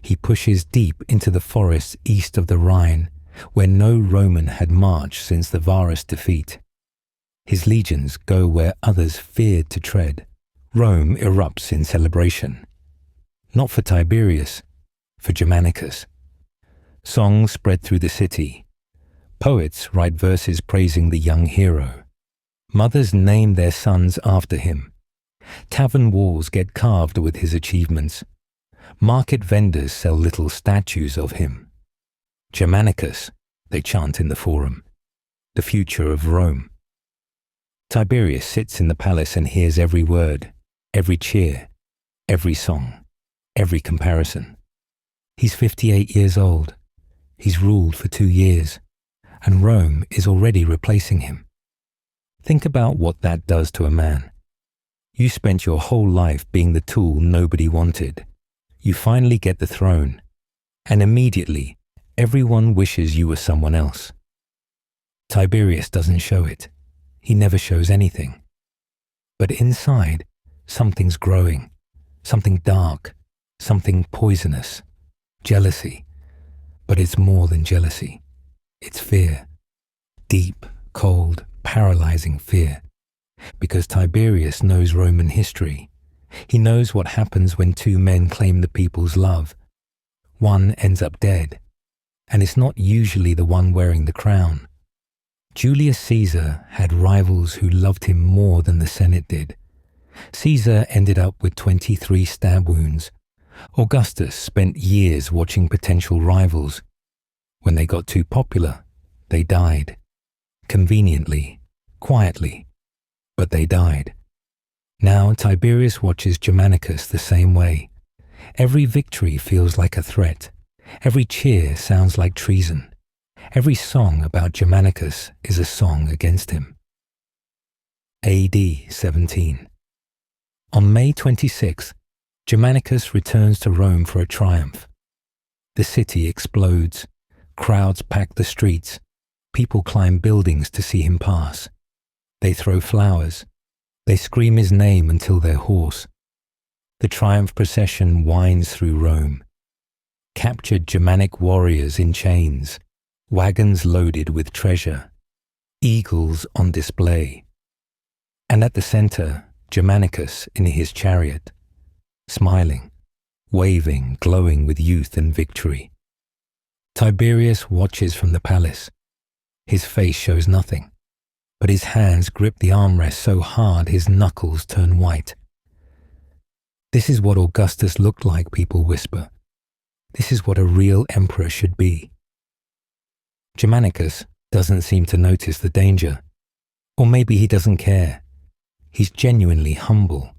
He pushes deep into the forests east of the Rhine, where no Roman had marched since the Varus defeat. His legions go where others feared to tread. Rome erupts in celebration. Not for Tiberius, for Germanicus. Songs spread through the city. Poets write verses praising the young hero. Mothers name their sons after him. Tavern walls get carved with his achievements. Market vendors sell little statues of him. Germanicus, they chant in the forum, the future of Rome. Tiberius sits in the palace and hears every word, every cheer, every song, every comparison. He's 58 years old. He's ruled for 2 years, and Rome is already replacing him. Think about what that does to a man. You spent your whole life being the tool nobody wanted. You finally get the throne, and immediately everyone wishes you were someone else. Tiberius doesn't show it. He never shows anything. But inside, something's growing, something dark, something poisonous, jealousy. But it's more than jealousy. It's fear. Deep, cold, paralyzing fear. Because Tiberius knows Roman history. He knows what happens when 2 men claim the people's love. One ends up dead, and it's not usually the one wearing the crown. Julius Caesar had rivals who loved him more than the Senate did. Caesar ended up with 23 stab wounds. Augustus spent years watching potential rivals. When they got too popular, they died. Conveniently, quietly, but they died. Now Tiberius watches Germanicus the same way. Every victory feels like a threat. Every cheer sounds like treason. Every song about Germanicus is a song against him. AD 17. On May 26th, Germanicus returns to Rome for a triumph. The city explodes. Crowds pack the streets. People climb buildings to see him pass. They throw flowers. They scream his name until they're hoarse. The triumph procession winds through Rome. Captured Germanic warriors in chains, wagons loaded with treasure, eagles on display. And at the center, Germanicus in his chariot, smiling, waving, glowing with youth and victory. Tiberius watches from the palace. His face shows nothing, but his hands grip the armrest so hard his knuckles turn white. This is what Augustus looked like, people whisper. This is what a real emperor should be. Germanicus doesn't seem to notice the danger. Or maybe he doesn't care. He's genuinely humble,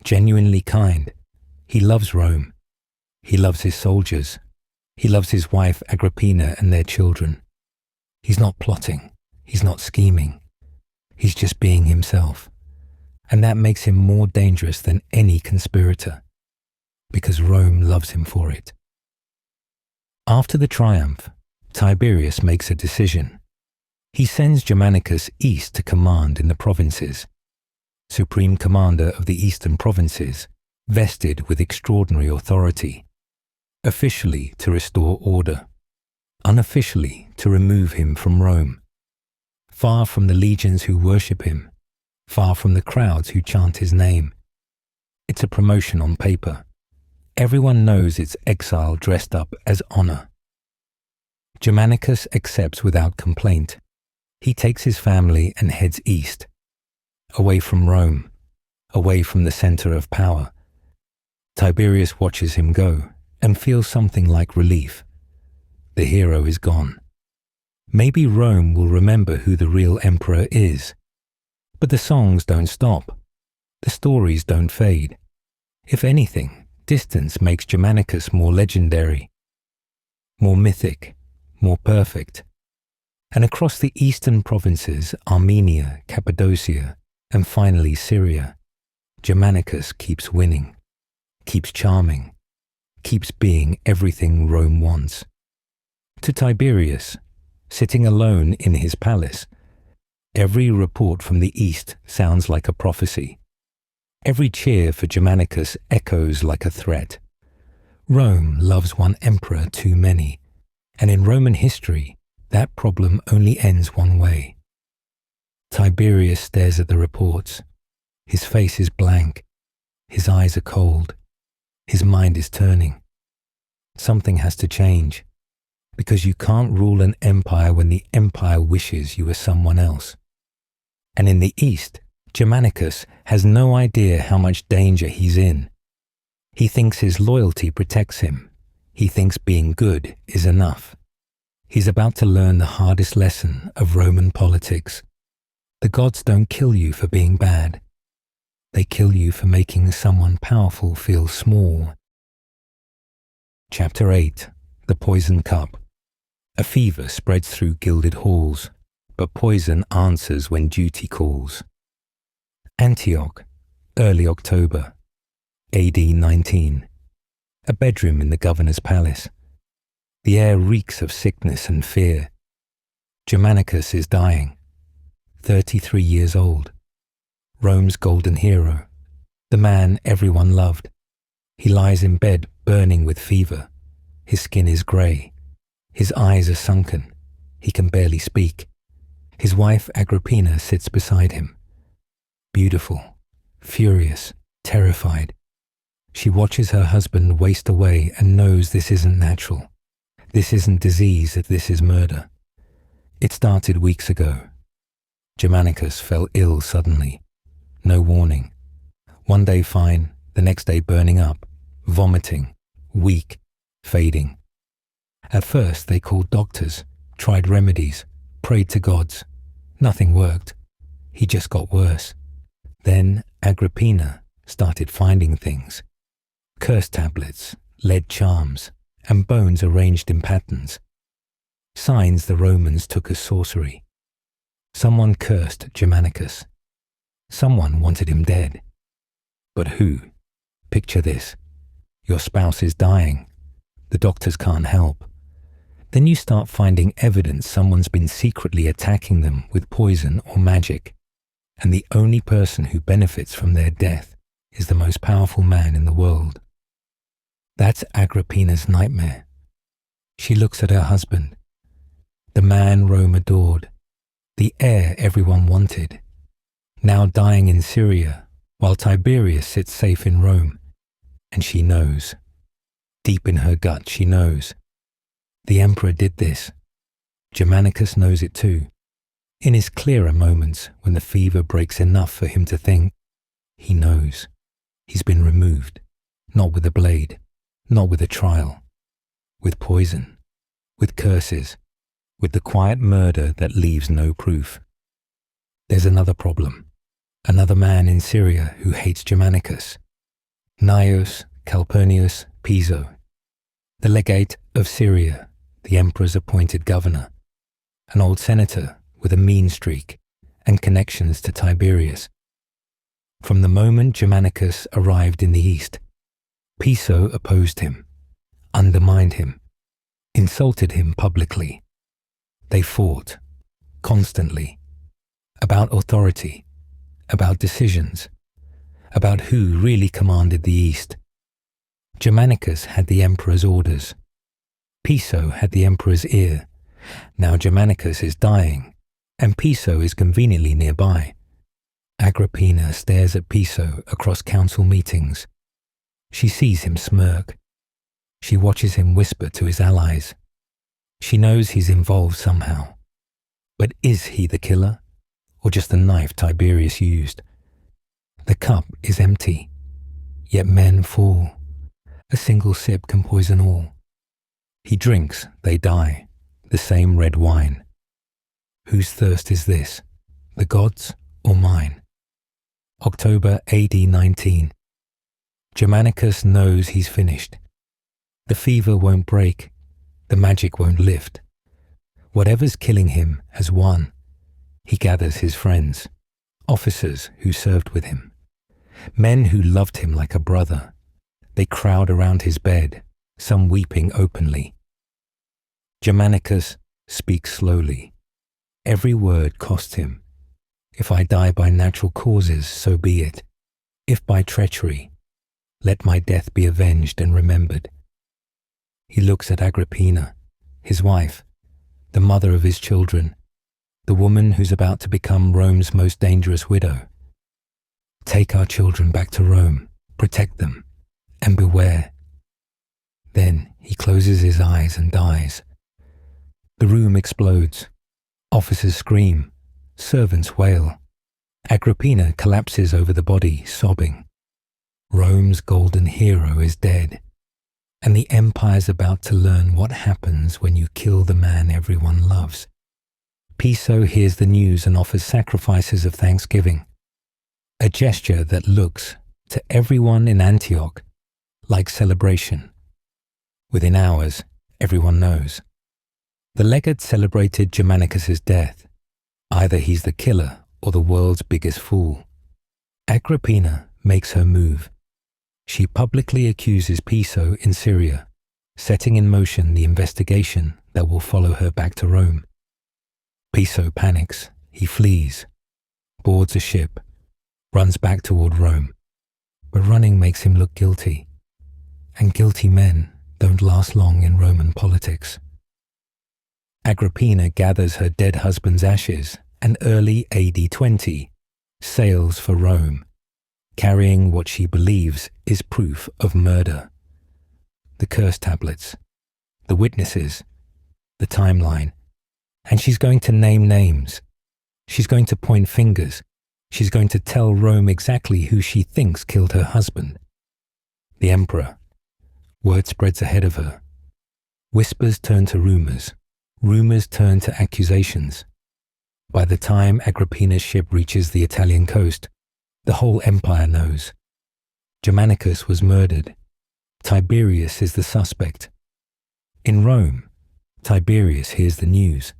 genuinely kind. He loves Rome. He loves his soldiers. He loves his wife Agrippina and their children. He's not plotting. He's not scheming. He's just being himself. And that makes him more dangerous than any conspirator, because Rome loves him for it. After the triumph, Tiberius makes a decision. He sends Germanicus east to command in the provinces. Supreme commander of the eastern provinces, vested with extraordinary authority, officially to restore order. unofficially to remove him from Rome. Far from the legions who worship him, far from the crowds who chant his name. It's a promotion on paper. Everyone knows it's exile dressed up as honor. Germanicus accepts without complaint. He takes his family and heads east, away from Rome, away from the center of power. Tiberius watches him go and feels something like relief. The hero is gone. Maybe Rome will remember who the real emperor is. But the songs don't stop. The stories don't fade. If anything, distance makes Germanicus more legendary, more mythic, more perfect. And across the eastern provinces, Armenia, Cappadocia, and finally Syria, Germanicus keeps winning, keeps charming, keeps being everything Rome wants. To Tiberius, sitting alone in his palace, every report from the east sounds like a prophecy. Every cheer for Germanicus echoes like a threat. Rome loves one emperor too many, and in Roman history, that problem only ends one way. Tiberius stares at the reports. His face is blank. His eyes are cold. His mind is turning. Something has to change, because you can't rule an empire when the empire wishes you were someone else. And in the east, Germanicus has no idea how much danger he's in. He thinks his loyalty protects him. He thinks being good is enough. He's about to learn the hardest lesson of Roman politics. The gods don't kill you for being bad. They kill you for making someone powerful feel small. Chapter 8. The Poison Cup. A fever spreads through gilded halls, but poison answers when duty calls. Antioch, early October, AD 19. A bedroom in the governor's palace. The air reeks of sickness and fear. Germanicus is dying, 33 years old. Rome's golden hero, the man everyone loved. He lies in bed burning with fever. His skin is grey. His eyes are sunken. He can barely speak. His wife Agrippina sits beside him. Beautiful, furious, terrified. She watches her husband waste away and knows this isn't natural. This isn't disease, this is murder. It started weeks ago. Germanicus fell ill suddenly. No warning. One day fine, the next day burning up, vomiting, weak, fading. At first they called doctors, tried remedies, prayed to gods. Nothing worked. He just got worse. Then Agrippina started finding things. Curse tablets, lead charms, and bones arranged in patterns. Signs the Romans took as sorcery. Someone cursed Germanicus. Someone wanted him dead. But who? Picture this. Your spouse is dying. The doctors can't help. Then you start finding evidence someone's been secretly attacking them with poison or magic. And the only person who benefits from their death is the most powerful man in the world. That's Agrippina's nightmare. She looks at her husband, the man Rome adored, the heir everyone wanted, now dying in Syria while Tiberius sits safe in Rome. And she knows. Deep in her gut, she knows. The emperor did this. Germanicus knows it too. In his clearer moments, when the fever breaks enough for him to think, he knows. He's been removed, not with a blade, not with a trial, with poison, with curses, with the quiet murder that leaves no proof. There's another problem, another man in Syria who hates Germanicus, Gnaeus Calpurnius Piso, the legate of Syria, the emperor's appointed governor, an old senator with a mean streak and connections to Tiberius. From the moment Germanicus arrived in the east, Piso opposed him, undermined him, insulted him publicly. They fought, constantly, about authority, about decisions, about who really commanded the east. Germanicus had the emperor's orders. Piso had the emperor's ear. Now Germanicus is dying, and Piso is conveniently nearby. Agrippina stares at Piso across council meetings. She sees him smirk. She watches him whisper to his allies. She knows he's involved somehow. But is he the killer, or just the knife Tiberius used? The cup is empty, yet men fall. A single sip can poison all. He drinks, they die, the same red wine. Whose thirst is this, the gods or mine? October AD 19. Germanicus knows he's finished. The fever won't break, the magic won't lift. Whatever's killing him has won. He gathers his friends, officers who served with him, men who loved him like a brother. They crowd around his bed, some weeping openly. Germanicus speaks slowly. Every word costs him. If I die by natural causes, so be it. If by treachery, let my death be avenged and remembered. He looks at Agrippina, his wife, the mother of his children, the woman who's about to become Rome's most dangerous widow. Take our children back to Rome, protect them, and beware. Then he closes his eyes and dies. The room explodes. Officers scream. Servants wail. Agrippina collapses over the body, sobbing. Rome's golden hero is dead, and the empire's about to learn what happens when you kill the man everyone loves. Piso hears the news and offers sacrifices of thanksgiving, a gesture that looks, to everyone in Antioch, like celebration. Within hours, everyone knows. The legate celebrated Germanicus's death. Either he's the killer or the world's biggest fool. Agrippina makes her move. She publicly accuses Piso in Syria, setting in motion the investigation that will follow her back to Rome. Piso panics. He flees, boards a ship, runs back toward Rome. But running makes him look guilty, and guilty men don't last long in Roman politics. Agrippina gathers her dead husband's ashes and early AD 20 sails for Rome, carrying what she believes is proof of murder. The curse tablets, the witnesses, the timeline. And she's going to name names. She's going to point fingers. She's going to tell Rome exactly who she thinks killed her husband. The emperor. Word spreads ahead of her. Whispers turn to rumors. Rumors turn to accusations. By the time Agrippina's ship reaches the Italian coast, the whole empire knows. Germanicus was murdered. Tiberius is the suspect. In Rome, Tiberius hears the news.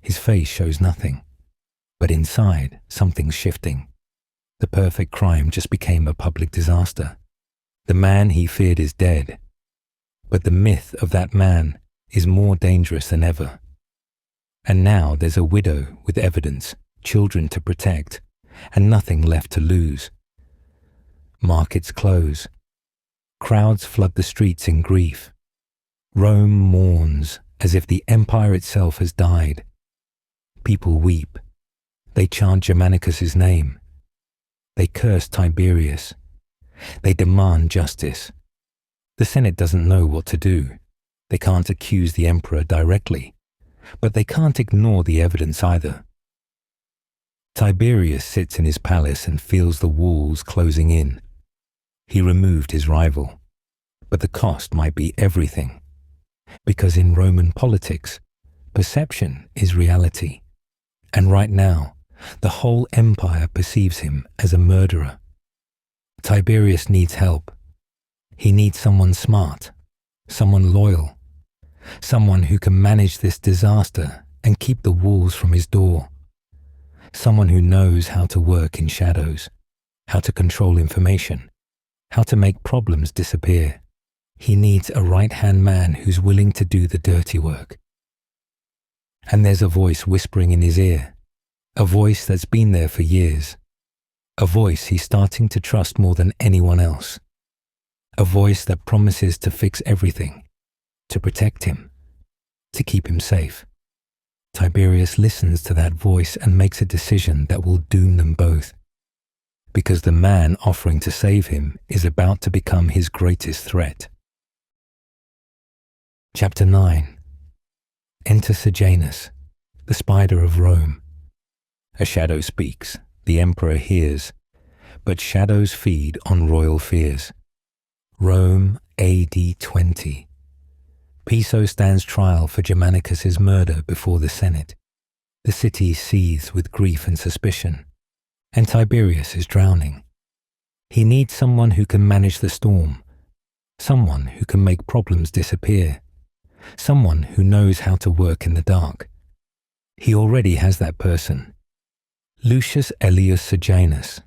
His face shows nothing, but inside, something's shifting. The perfect crime just became a public disaster. The man he feared is dead, but the myth of that man is more dangerous than ever. And now there's a widow with evidence, children to protect, and nothing left to lose. Markets close. Crowds flood the streets in grief. Rome mourns as if the empire itself has died. People weep. They chant Germanicus's name. They curse Tiberius. They demand justice. The Senate doesn't know what to do. They can't accuse the emperor directly, but they can't ignore the evidence either. Tiberius sits in his palace and feels the walls closing in. He removed his rival, but the cost might be everything, because in Roman politics, perception is reality. And right now, the whole empire perceives him as a murderer. Tiberius needs help. He needs someone smart, someone loyal, someone who can manage this disaster and keep the wolves from his door, someone who knows how to work in shadows, how to control information, how to make problems disappear. He needs a right-hand man who's willing to do the dirty work. And there's a voice whispering in his ear, a voice that's been there for years, a voice he's starting to trust more than anyone else, a voice that promises to fix everything, to protect him, to keep him safe. Tiberius listens to that voice and makes a decision that will doom them both, because the man offering to save him is about to become his greatest threat. Chapter 9. Enter Sejanus, the spider of Rome. A shadow speaks, the emperor hears, but shadows feed on royal fears. Rome, AD 20. Piso stands trial for Germanicus's murder before the Senate. The city seethes with grief and suspicion, and Tiberius is drowning. He needs someone who can manage the storm, someone who can make problems disappear, someone who knows how to work in the dark. He already has that person. Lucius Aelius Sejanus,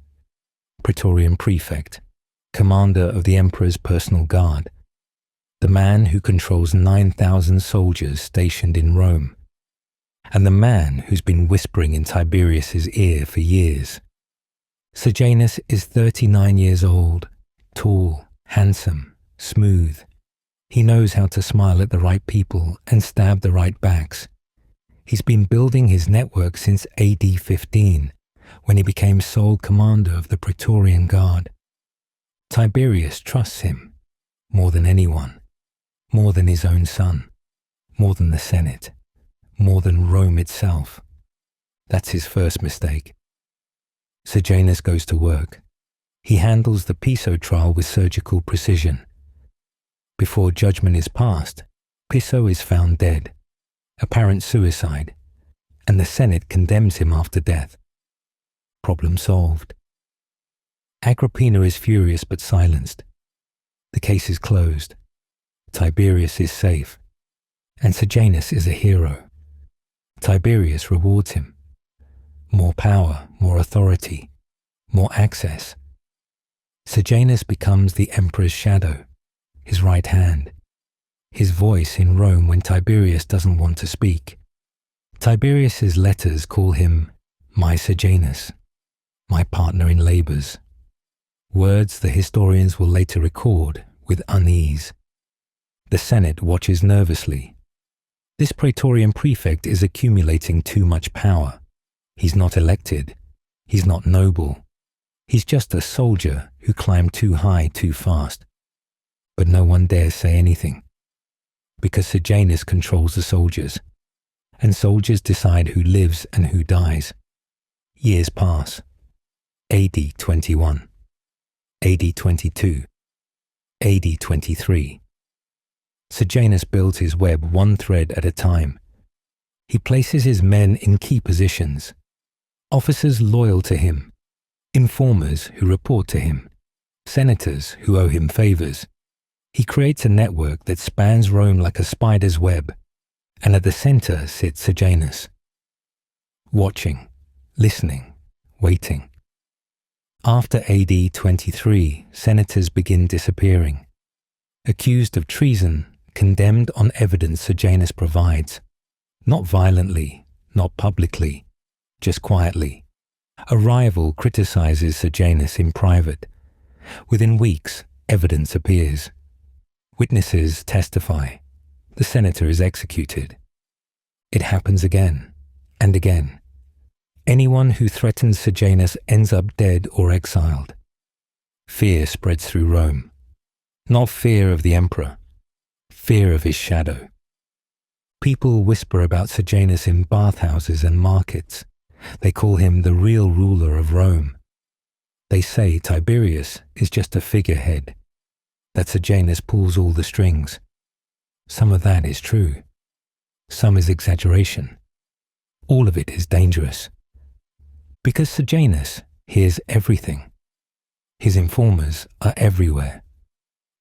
Praetorian Prefect, commander of the emperor's personal guard, the man who controls 9,000 soldiers stationed in Rome, and the man who's been whispering in Tiberius's ear for years. Sejanus is 39 years old, tall, handsome, smooth. He knows how to smile at the right people and stab the right backs. He's been building his network since AD 15, when he became sole commander of the Praetorian Guard. Tiberius trusts him more than anyone, more than his own son, more than the Senate, more than Rome itself. That's his first mistake. Sejanus goes to work. He handles the Piso trial with surgical precision. Before judgment is passed, Piso is found dead, apparent suicide, and the Senate condemns him after death. Problem solved. Agrippina is furious but silenced. The case is closed. Tiberius is safe, and Sejanus is a hero. Tiberius rewards him. More power, more authority, more access. Sejanus becomes the emperor's shadow, his right hand, his voice in Rome when Tiberius doesn't want to speak. Tiberius's letters call him my Sejanus, my partner in labors, words the historians will later record with unease. The Senate watches nervously. This Praetorian prefect is accumulating too much power. He's not elected. He's not noble. He's just a soldier who climbed too high too fast. But no one dares say anything, because Sejanus controls the soldiers, and soldiers decide who lives and who dies. Years pass. AD 21, AD 22, AD 23. Sejanus builds his web one thread at a time. He places his men in key positions, officers loyal to him, informers who report to him, senators who owe him favors. He creates a network that spans Rome like a spider's web, and at the center sits Sejanus, watching, listening, waiting. After AD 23, senators begin disappearing, accused of treason, condemned on evidence Sejanus provides, not violently, not publicly, just quietly. A rival criticizes Sejanus in private. Within weeks, evidence appears. Witnesses testify. The senator is executed. It happens again and again. Anyone who threatens Sejanus ends up dead or exiled. Fear spreads through Rome. Not fear of the emperor, fear of his shadow. People whisper about Sejanus in bathhouses and markets. They call him the real ruler of Rome. They say Tiberius is just a figurehead, that Sejanus pulls all the strings. Some of that is true. Some is exaggeration. All of it is dangerous. Because Sejanus hears everything. His informers are everywhere.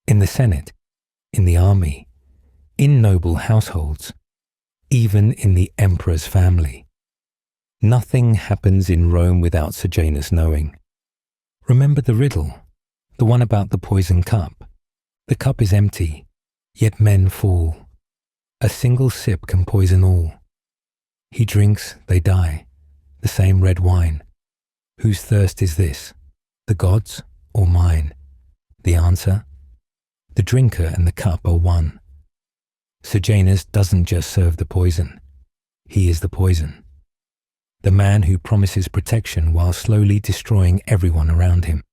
In the Senate, in the army, in noble households, even in the emperor's family. Nothing happens in Rome without Sejanus knowing. Remember the riddle, the one about the poison cup. The cup is empty, yet men fall. A single sip can poison all. He drinks, they die. The same red wine. Whose thirst is this? The gods or mine? The answer? The drinker and the cup are one. Sejanus doesn't just serve the poison. He is the poison. The man who promises protection while slowly destroying everyone around him,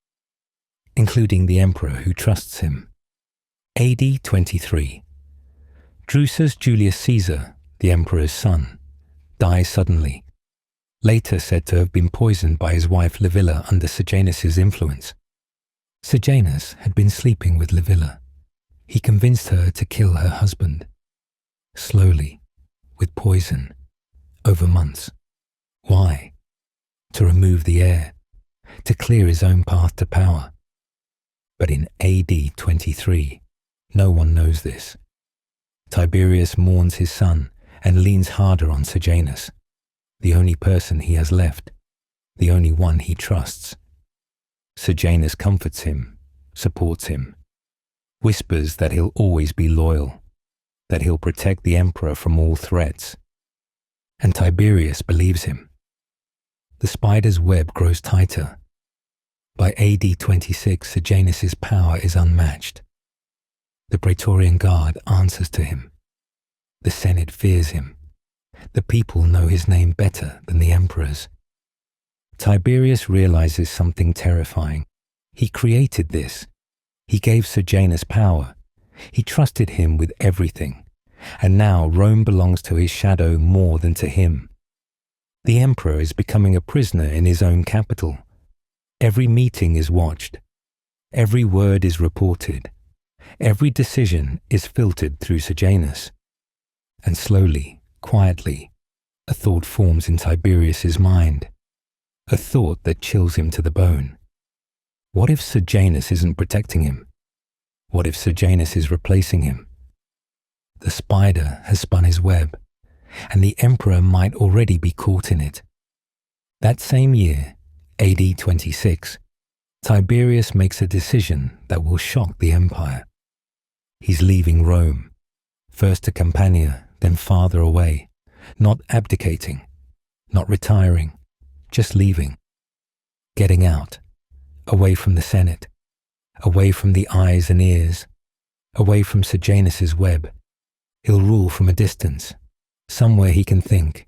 including the emperor who trusts him. AD 23. Drusus Julius Caesar, the emperor's son, dies suddenly, later said to have been poisoned by his wife Livilla under Sejanus' influence. Sejanus had been sleeping with Livilla. He convinced her to kill her husband. Slowly, with poison, over months. Why? To remove the heir, to clear his own path to power. But in AD 23, no one knows this. Tiberius mourns his son and leans harder on Sejanus, the only person he has left, the only one he trusts. Sejanus comforts him, supports him, whispers that he'll always be loyal, that he'll protect the emperor from all threats. And Tiberius believes him. The spider's web grows tighter. By AD 26, Sejanus' power is unmatched. The Praetorian Guard answers to him. The Senate fears him. The people know his name better than the emperor's. Tiberius realizes something terrifying. He created this. He gave Sejanus power. He trusted him with everything. And now Rome belongs to his shadow more than to him. The emperor is becoming a prisoner in his own capital. Every meeting is watched. Every word is reported. Every decision is filtered through Sejanus. And slowly, quietly, a thought forms in Tiberius's mind. A thought that chills him to the bone. What if Sejanus isn't protecting him? What if Sejanus is replacing him? The spider has spun his web, and the emperor might already be caught in it. That same year, AD 26, Tiberius makes a decision that will shock the empire. He's leaving Rome, first to Campania, then farther away, not abdicating, not retiring, just leaving, getting out, away from the Senate, away from the eyes and ears, away from Sejanus' web. He'll rule from a distance, somewhere he can think,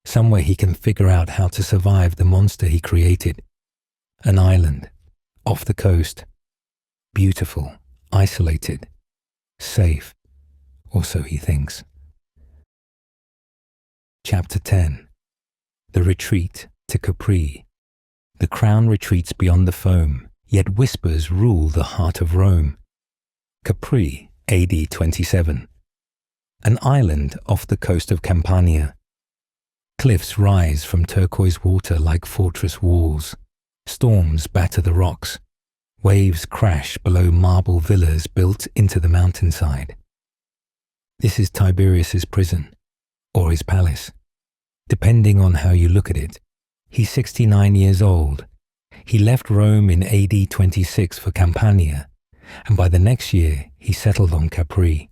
somewhere he can figure out how to survive the monster he created. An island, off the coast, beautiful, isolated, safe, or so he thinks. Chapter 10. The retreat to Capri. The crown retreats beyond the foam, yet whispers rule the heart of Rome. Capri, AD 27. An island off the coast of Campania. Cliffs rise from turquoise water like fortress walls. Storms batter the rocks. Waves crash below marble villas built into the mountainside. This is Tiberius's prison, or his palace, depending on how you look at it. He's 69 years old. He left Rome in AD 26 for Campania, and by the next year he settled on Capri,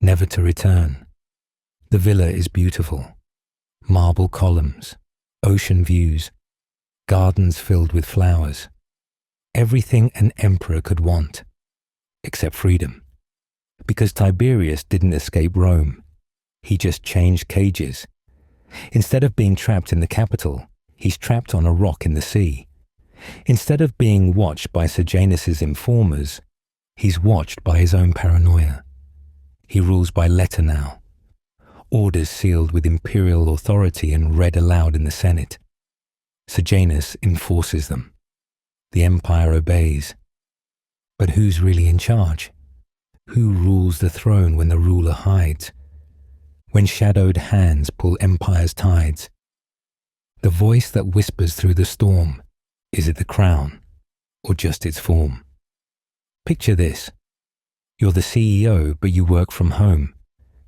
never to return. The villa is beautiful. Marble columns, ocean views, gardens filled with flowers. Everything an emperor could want, except freedom. Because Tiberius didn't escape Rome. He just changed cages. Instead of being trapped in the capital, he's trapped on a rock in the sea. Instead of being watched by Sejanus' informers, he's watched by his own paranoia. He rules by letter now. Orders sealed with imperial authority and read aloud in the Senate. Sejanus enforces them. The empire obeys. But who's really in charge? Who rules the throne when the ruler hides? When shadowed hands pull empire's tides? The voice that whispers through the storm, is it the crown or just its form? Picture this. You're the CEO, but you work from home.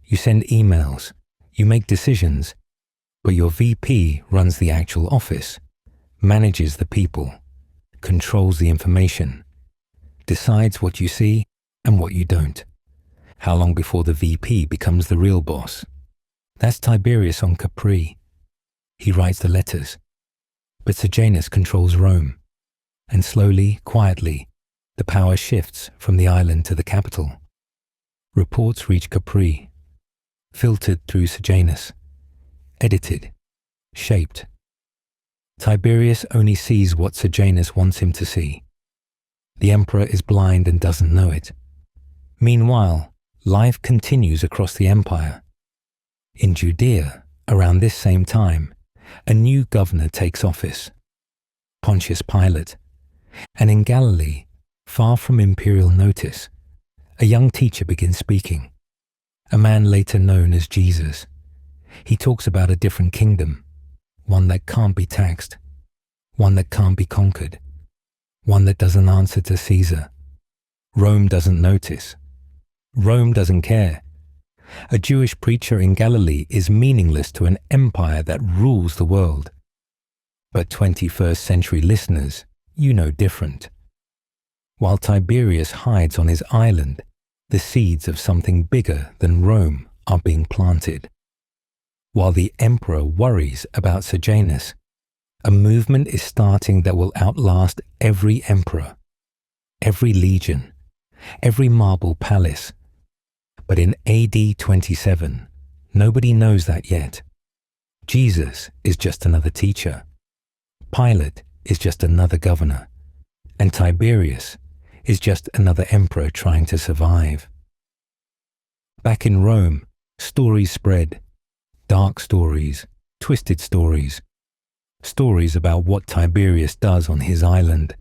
You send emails, you make decisions, but your VP runs the actual office, manages the people, controls the information, decides what you see and what you don't. How long before the VP becomes the real boss? That's Tiberius on Capri. He writes the letters. But Sejanus controls Rome. And slowly, quietly, the power shifts from the island to the capital. Reports reach Capri, filtered through Sejanus, edited, shaped. Tiberius only sees what Sejanus wants him to see. The emperor is blind and doesn't know it. Meanwhile, life continues across the empire. In Judea, around this same time, a new governor takes office, Pontius Pilate, and in Galilee, far from imperial notice, a young teacher begins speaking, a man later known as Jesus. He talks about a different kingdom, one that can't be taxed, one that can't be conquered, one that doesn't answer to Caesar. Rome doesn't notice. Rome doesn't care. A Jewish preacher in Galilee is meaningless to an empire that rules the world. But 21st century listeners, you know different. While Tiberius hides on his island, the seeds of something bigger than Rome are being planted. While the emperor worries about Sejanus, a movement is starting that will outlast every emperor, every legion, every marble palace. But in AD 27, nobody knows that yet. Jesus is just another teacher. Pilate is just another governor. And Tiberius is just another emperor trying to survive. Back in Rome, stories spread. Dark stories, twisted stories. Stories about what Tiberius does on his island.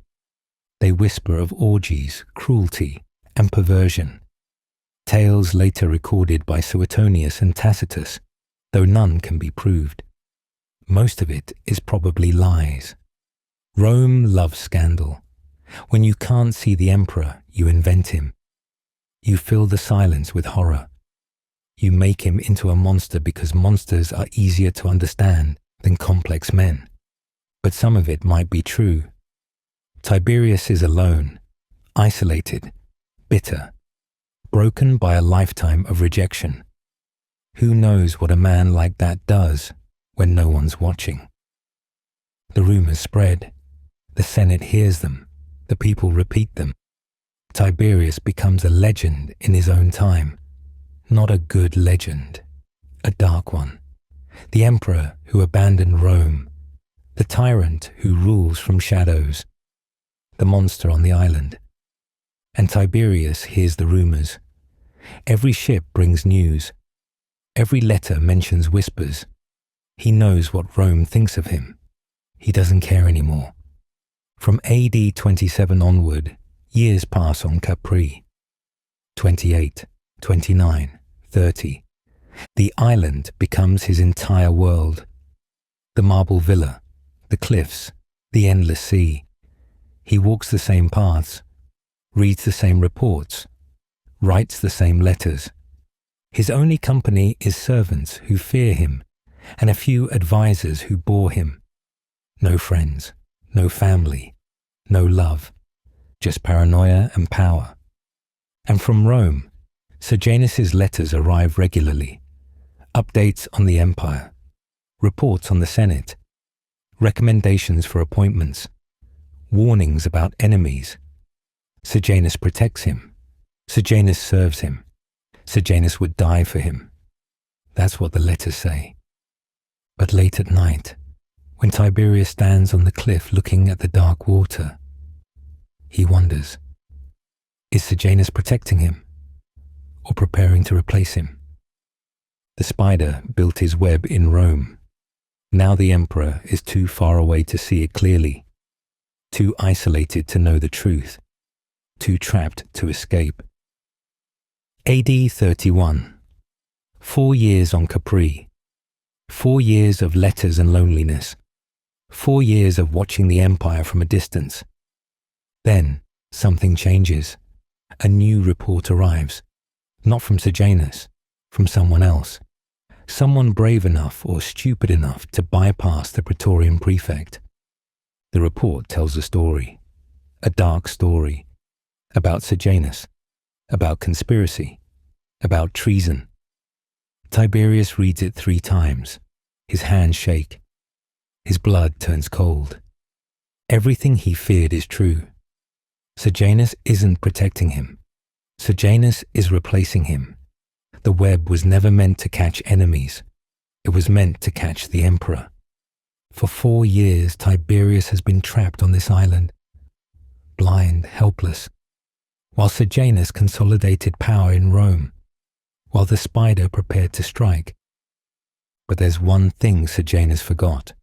They whisper of orgies, cruelty, and perversion. Tales later recorded by Suetonius and Tacitus, though none can be proved. Most of it is probably lies. Rome loves scandal. When you can't see the emperor, you invent him. You fill the silence with horror. You make him into a monster because monsters are easier to understand than complex men. But some of it might be true. Tiberius is alone, isolated, bitter, broken by a lifetime of rejection. Who knows what a man like that does when no one's watching? The rumors spread. The Senate hears them. The people repeat them. Tiberius becomes a legend in his own time. Not a good legend, a dark one. The emperor who abandoned Rome. The tyrant who rules from shadows. The monster on the island. And Tiberius hears the rumors. Every ship brings news. Every letter mentions whispers. He knows what Rome thinks of him. He doesn't care anymore. From AD 27 onward, years pass on Capri. 28, 29, 30. The island becomes his entire world. The marble villa, the cliffs, the endless sea. He walks the same paths, reads the same reports, writes the same letters. His only company is servants who fear him and a few advisors who bore him. No friends, no family, no love, just paranoia and power. And from Rome, Sejanus's letters arrive regularly. Updates on the empire, reports on the Senate, recommendations for appointments, warnings about enemies. Sejanus protects him. Sejanus serves him. Sejanus would die for him. That's what the letters say. But late at night, when Tiberius stands on the cliff looking at the dark water, he wonders, is Sejanus protecting him or preparing to replace him? The spider built his web in Rome. Now the emperor is too far away to see it clearly, too isolated to know the truth, too trapped to escape. AD 31. 4 years on Capri. 4 years of letters and loneliness. 4 years of watching the empire from a distance. Then something changes. A new report arrives. Not from Sejanus, from someone else. Someone brave enough or stupid enough to bypass the Praetorian prefect. The report tells a story. A dark story. About Sejanus. About conspiracy. About treason. Tiberius reads it 3 times. His hands shake. His blood turns cold. Everything he feared is true. Sejanus isn't protecting him. Sejanus is replacing him. The web was never meant to catch enemies. It was meant to catch the emperor. For 4 years, Tiberius has been trapped on this island, blind, helpless, while Sejanus consolidated power in Rome, while the spider prepared to strike. But there's one thing Sejanus forgot.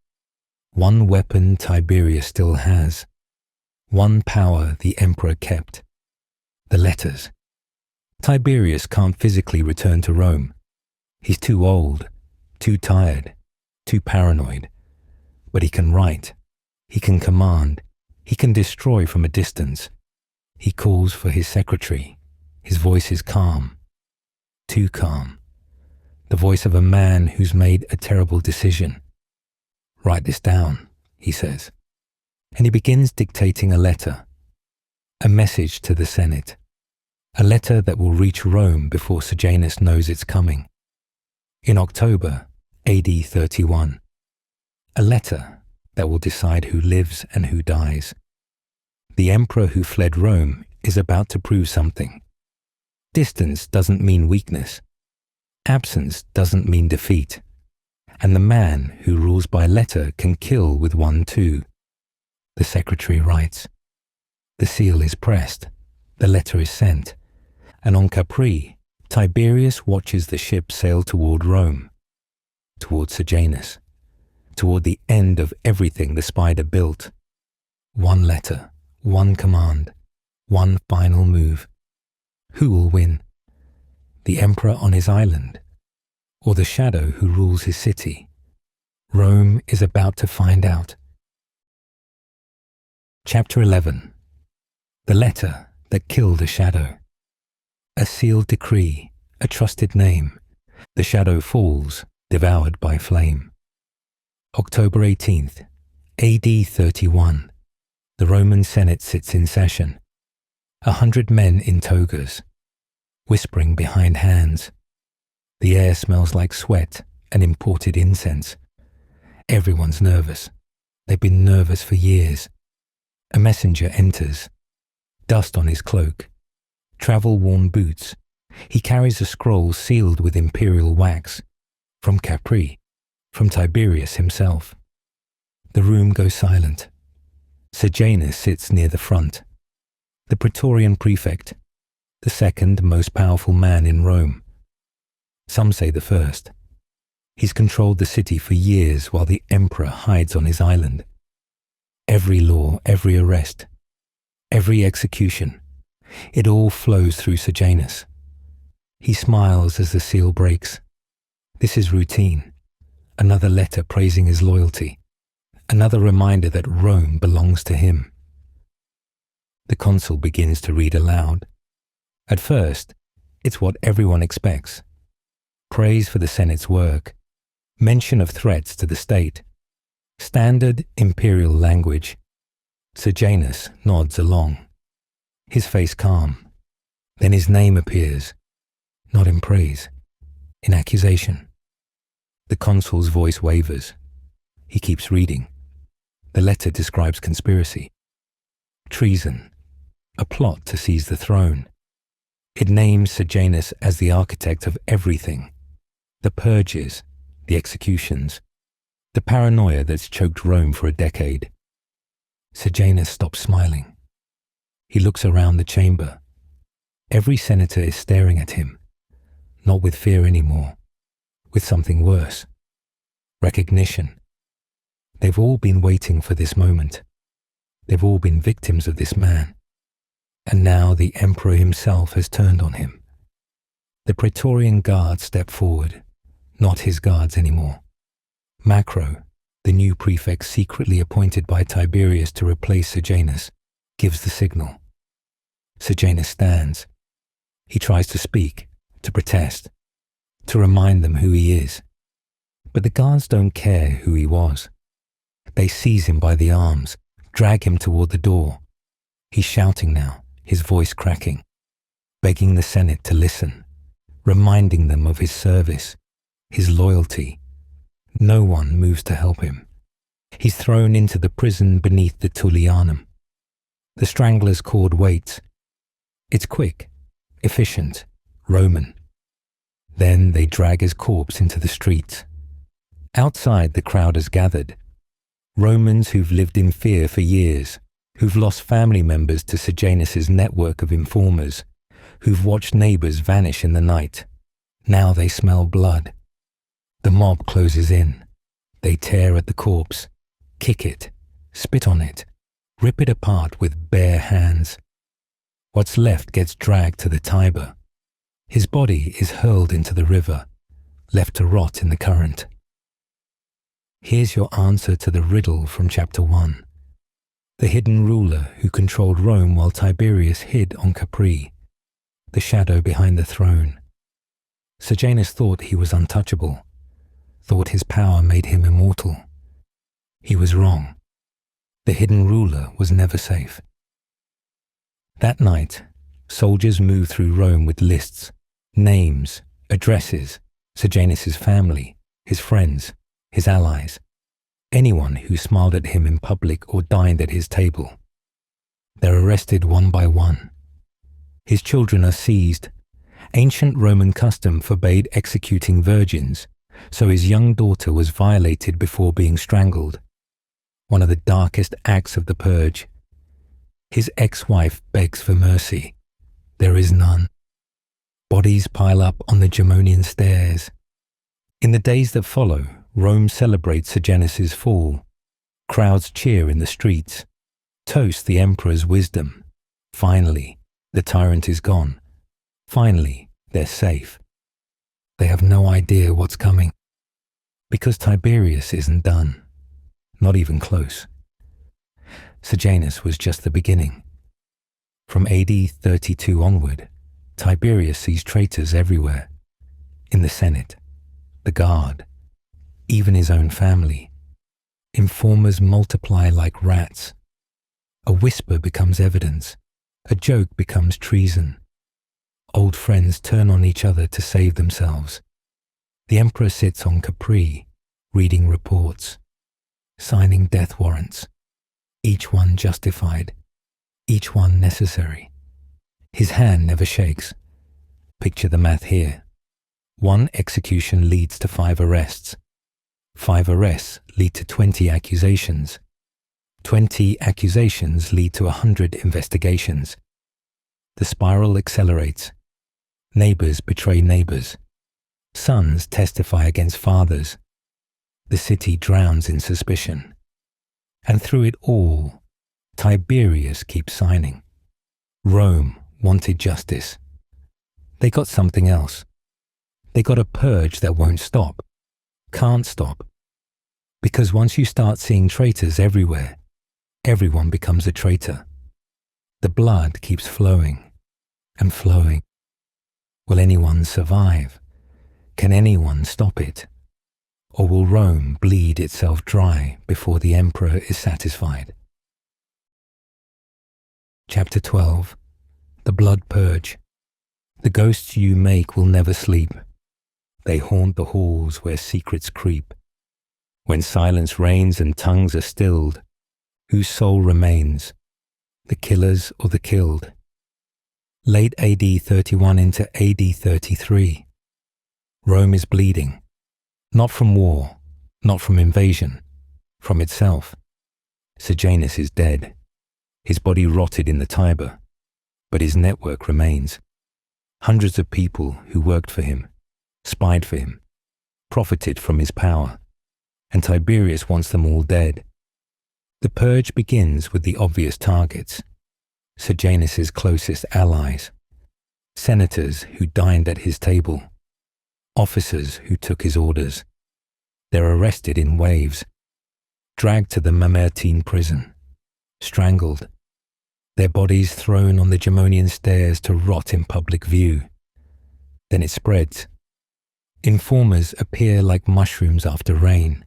One weapon Tiberius still has. One power the emperor kept. The letters. Tiberius can't physically return to Rome. He's too old, too tired, too paranoid. But he can write. He can command. He can destroy from a distance. He calls for his secretary. His voice is calm. Too calm. The voice of a man who's made a terrible decision. "Write this down," he says. And he begins dictating a letter. A message to the Senate. A letter that will reach Rome before Sejanus knows it's coming. In October, AD 31. A letter that will decide who lives and who dies. The emperor who fled Rome is about to prove something. Distance doesn't mean weakness. Absence doesn't mean defeat. And the man who rules by letter can kill with one too. The secretary writes. The seal is pressed. The letter is sent. And on Capri, Tiberius watches the ship sail toward Rome, toward Sejanus, toward the end of everything the spider built. One letter, one command, one final move. Who will win? The emperor on his island, or the shadow who rules his city? Rome is about to find out. Chapter 11. The letter that killed a shadow. A sealed decree, a trusted name. The shadow falls, devoured by flame. October 18th, AD 31. The Roman Senate sits in session. 100 men in togas, whispering behind hands. The air smells like sweat and imported incense. Everyone's nervous. They've been nervous for years. A messenger enters. Dust on his cloak. Travel-worn boots. He carries a scroll sealed with imperial wax. From Capri. From Tiberius himself. The room goes silent. Sejanus sits near the front. The Praetorian prefect. The second most powerful man in Rome. Some say the first. He's controlled the city for years while the emperor hides on his island. Every law, every arrest, every execution, it all flows through Sejanus. He smiles as the seal breaks. This is routine. Another letter praising his loyalty. Another reminder that Rome belongs to him. The consul begins to read aloud. At first, it's what everyone expects. Praise for the Senate's work. Mention of threats to the state. Standard imperial language. Sejanus nods along. His face calm. Then his name appears. Not in praise. In accusation. The consul's voice wavers. He keeps reading. The letter describes conspiracy. Treason. A plot to seize the throne. It names Sejanus as the architect of everything. The purges, the executions, the paranoia that's choked Rome for a decade. Sejanus stops smiling. He looks around the chamber. Every senator is staring at him, not with fear anymore, with something worse. Recognition. They've all been waiting for this moment. They've all been victims of this man. And now the emperor himself has turned on him. The Praetorian guards step forward, not his guards anymore. Macro, the new prefect secretly appointed by Tiberius to replace Sejanus, gives the signal. Sejanus stands. He tries to speak, to protest, to remind them who he is. But the guards don't care who he was. They seize him by the arms, drag him toward the door. He's shouting now, his voice cracking, begging the Senate to listen, reminding them of his service, his loyalty. No one moves to help him. He's thrown into the prison beneath the Tullianum. The strangler's cord waits. It's quick, efficient, Roman. Then they drag his corpse into the streets. Outside, the crowd has gathered. Romans who've lived in fear for years, who've lost family members to Sejanus' network of informers, who've watched neighbors vanish in the night. Now they smell blood. The mob closes in. They tear at the corpse, kick it, spit on it, rip it apart with bare hands. What's left gets dragged to the Tiber. His body is hurled into the river, left to rot in the current. Here's your answer to the riddle from chapter 1. The hidden ruler who controlled Rome while Tiberius hid on Capri, the shadow behind the throne. Sejanus thought he was untouchable, thought his power made him immortal. He was wrong. The hidden ruler was never safe. That night, soldiers moved through Rome with lists, names, addresses, Sejanus' family, his friends, his allies, anyone who smiled at him in public or dined at his table. They're arrested one by one. His children are seized. Ancient Roman custom forbade executing virgins, so his young daughter was violated before being strangled. One of the darkest acts of the purge. His ex-wife begs for mercy. There is none. Bodies pile up on the Gemonian stairs. In the days that follow, Rome celebrates Sejanus' fall. Crowds cheer in the streets, toast the emperor's wisdom. Finally, the tyrant is gone. Finally, they're safe. They have no idea what's coming. Because Tiberius isn't done. Not even close. Sejanus was just the beginning. From AD 32 onward, Tiberius sees traitors everywhere. In the Senate, the guard, even his own family. Informers multiply like rats. A whisper becomes evidence. A joke becomes treason. Old friends turn on each other to save themselves. The emperor sits on Capri, reading reports, signing death warrants, each one justified, each one necessary. His hand never shakes. Picture the math here. 1 execution leads to 5 arrests. 5 arrests lead to 20 accusations. 20 accusations lead to 100 investigations. The spiral accelerates. Neighbors betray neighbors. Sons testify against fathers. The city drowns in suspicion. And through it all, Tiberius keeps signing. Rome wanted justice. They got something else. They got a purge that won't stop, can't stop. Because once you start seeing traitors everywhere, everyone becomes a traitor. The blood keeps flowing and flowing. Will anyone survive? Can anyone stop it? Or will Rome bleed itself dry before the emperor is satisfied? Chapter 12. The Blood Purge. The ghosts you make will never sleep. They haunt the halls where secrets creep. When silence reigns and tongues are stilled, whose soul remains, the killers or the killed? Late AD 31 into AD 33. Rome is bleeding. Not from war, not from invasion, from itself. Sejanus is dead. His body rotted in the Tiber, but his network remains. Hundreds of people who worked for him, spied for him, profited from his power, and Tiberius wants them all dead. The purge begins with the obvious targets. Sejanus' closest allies, senators who dined at his table, officers who took his orders. They're arrested in waves, dragged to the Mamertine prison, strangled, their bodies thrown on the Gemonian stairs to rot in public view. Then it spreads. Informers appear like mushrooms after rain.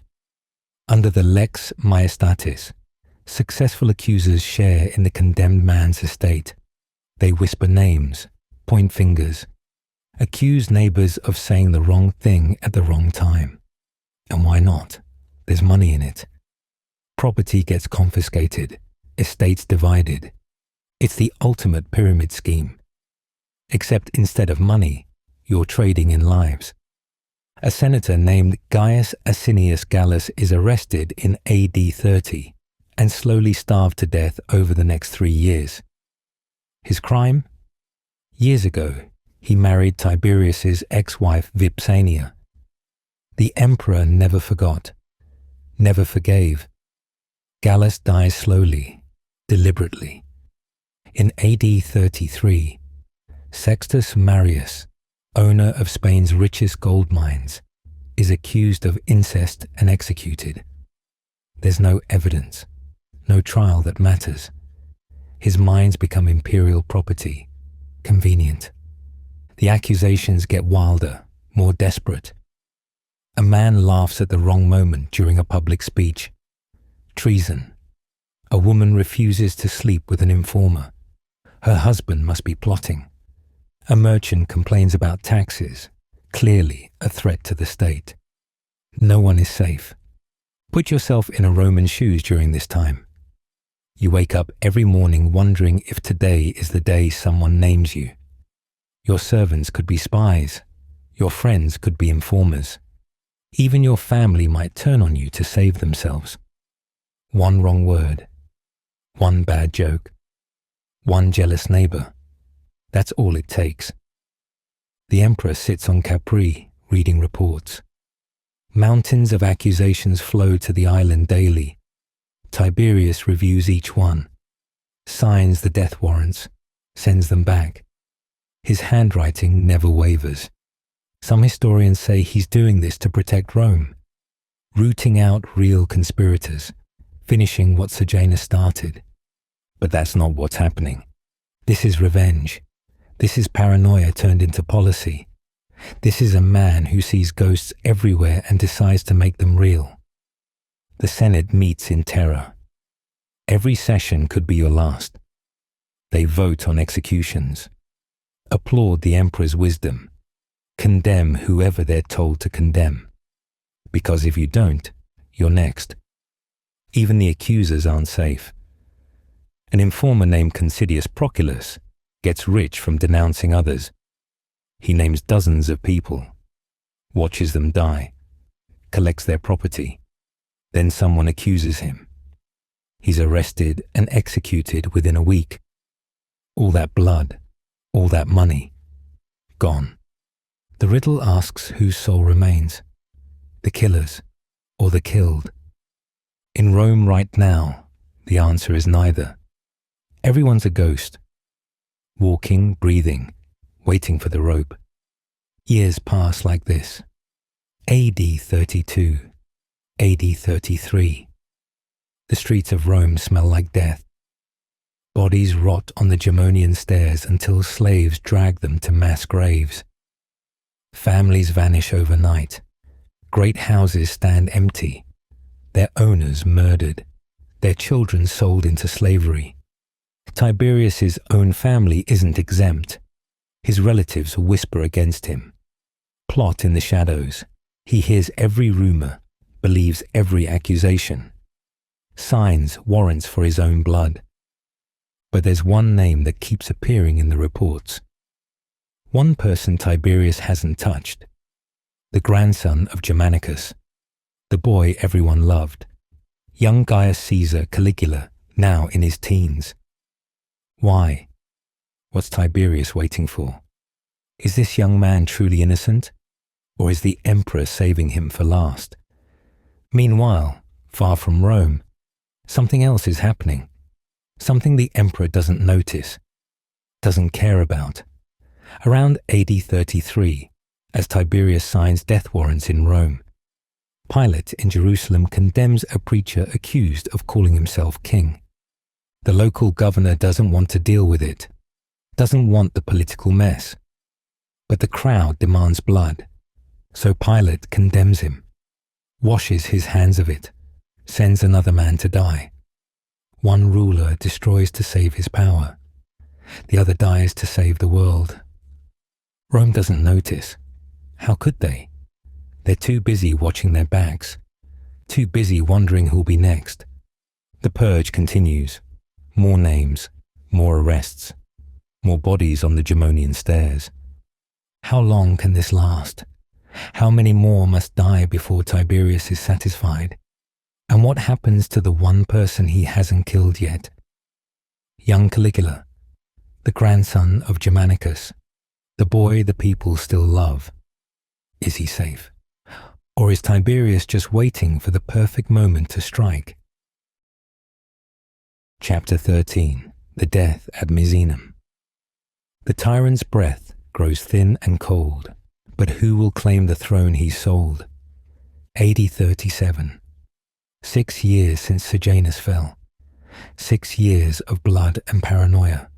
Under the lex majestatis, successful accusers share in the condemned man's estate. They whisper names, point fingers, accuse neighbors of saying the wrong thing at the wrong time. And why not? There's money in it. Property gets confiscated, estates divided. It's the ultimate pyramid scheme. Except instead of money, you're trading in lives. A senator named Gaius Asinius Gallus is arrested in AD 30 and slowly starved to death over the next 3 years. His crime? Years ago, he married Tiberius's ex-wife Vipsania. The emperor never forgot, never forgave. Gallus dies slowly, deliberately. In AD 33, Sextus Marius, owner of Spain's richest gold mines, is accused of incest and executed. There's no evidence, no trial that matters. His mines become imperial property, convenient. The accusations get wilder, more desperate. A man laughs at the wrong moment during a public speech. Treason. A woman refuses to sleep with an informer. Her husband must be plotting. A merchant complains about taxes, clearly a threat to the state. No one is safe. Put yourself in a Roman shoes during this time. You wake up every morning wondering if today is the day someone names you. Your servants could be spies. Your friends could be informers. Even your family might turn on you to save themselves. One wrong word. One bad joke. One jealous neighbor. That's all it takes. The emperor sits on Capri, reading reports. Mountains of accusations flow to the island daily. Tiberius reviews each one, signs the death warrants, sends them back. His handwriting never wavers. Some historians say he's doing this to protect Rome, rooting out real conspirators, finishing what Sejanus started. But that's not what's happening. This is revenge. This is paranoia turned into policy. This is a man who sees ghosts everywhere and decides to make them real. The Senate meets in terror. Every session could be your last. They vote on executions, applaud the emperor's wisdom, condemn whoever they're told to condemn. Because if you don't, you're next. Even the accusers aren't safe. An informer named Considius Proculus gets rich from denouncing others. He names dozens of people, watches them die, collects their property. Then someone accuses him. He's arrested and executed within a week. All that blood, all that money, gone. The riddle asks whose soul remains, the killer's or the killed. In Rome right now, the answer is neither. Everyone's a ghost, walking, breathing, waiting for the rope. Years pass like this. AD 32, AD 33. The streets of Rome smell like death. Bodies rot on the Gemonian stairs until slaves drag them to mass graves. Families vanish overnight. Great houses stand empty, their owners murdered, their children sold into slavery. Tiberius's own family isn't exempt. His relatives whisper against him. Plot in the shadows. He hears every rumor, believes every accusation. Signs warrants for his own blood. But there's one name that keeps appearing in the reports. One person Tiberius hasn't touched. The grandson of Germanicus. The boy everyone loved. Young Gaius Caesar Caligula, now in his teens. Why? What's Tiberius waiting for? Is this young man truly innocent? Or is the emperor saving him for last? Meanwhile, far from Rome, something else is happening. Something the emperor doesn't notice, doesn't care about. Around AD 33, as Tiberius signs death warrants in Rome, Pilate in Jerusalem condemns a preacher accused of calling himself king. The local governor doesn't want to deal with it, doesn't want the political mess. But the crowd demands blood, so Pilate condemns him, washes his hands of it, sends another man to die. One ruler destroys to save his power, the other dies to save the world. Rome doesn't notice. How could they? They're too busy watching their backs, too busy wondering who'll be next. The purge continues. More names, more arrests, more bodies on the Gemonian stairs. How long can this last? How many more must die before Tiberius is satisfied? And what happens to the one person he hasn't killed yet? Young Caligula, the grandson of Germanicus, the boy the people still love. Is he safe? Or is Tiberius just waiting for the perfect moment to strike? Chapter 13. The Death at Misenum. The tyrant's breath grows thin and cold, but who will claim the throne he sold? AD 37. 6 years since Sejanus fell. 6 years of blood and paranoia.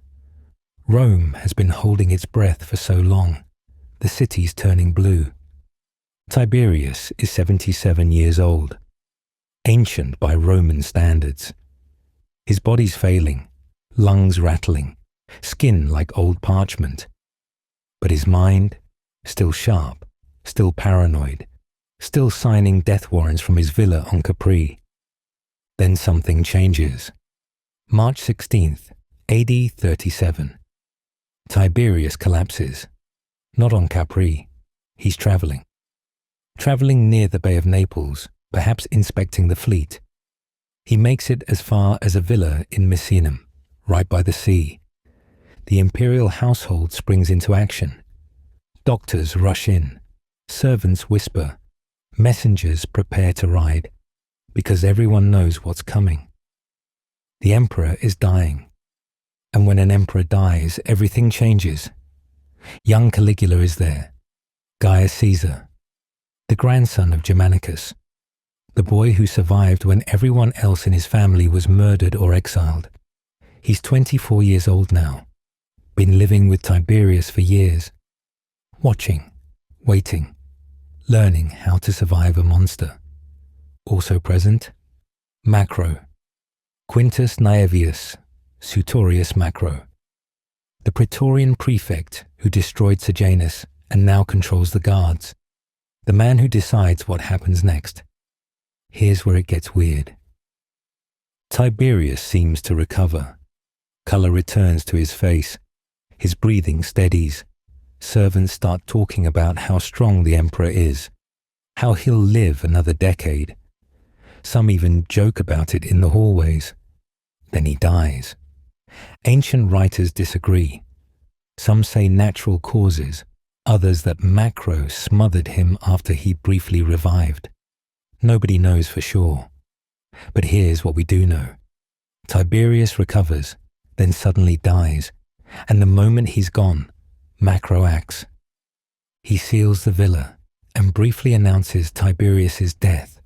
Rome has been holding its breath for so long. The city's turning blue. Tiberius is 77 years old, ancient by Roman standards. His body's failing, lungs rattling, skin like old parchment. But his mind, still sharp, still paranoid, still signing death warrants from his villa on Capri. Then something changes. March 16th, AD 37. Tiberius collapses. Not on Capri. He's traveling. Traveling near the Bay of Naples, perhaps inspecting the fleet. He makes it as far as a villa in Misenum, right by the sea. The imperial household springs into action. Doctors rush in. Servants whisper. Messengers prepare to ride, because everyone knows what's coming. The emperor is dying. And when an emperor dies, everything changes. Young Caligula is there. Gaius Caesar, the grandson of Germanicus, the boy who survived when everyone else in his family was murdered or exiled. He's 24 years old now, been living with Tiberius for years, watching, waiting, learning how to survive a monster. Also present, Macro, Quintus Naevius Sutorius Macro, the Praetorian prefect who destroyed Sejanus and now controls the guards, the man who decides what happens next. Here's where it gets weird. Tiberius seems to recover. Colour returns to his face. His breathing steadies. Servants start talking about how strong the emperor is, how he'll live another decade. Some even joke about it in the hallways. Then he dies. Ancient writers disagree. Some say natural causes, others that Macro smothered him after he briefly revived. Nobody knows for sure. But here's what we do know. Tiberius recovers, then suddenly dies, and the moment he's gone, Macro acts. He seals the villa and briefly announces Tiberius's death,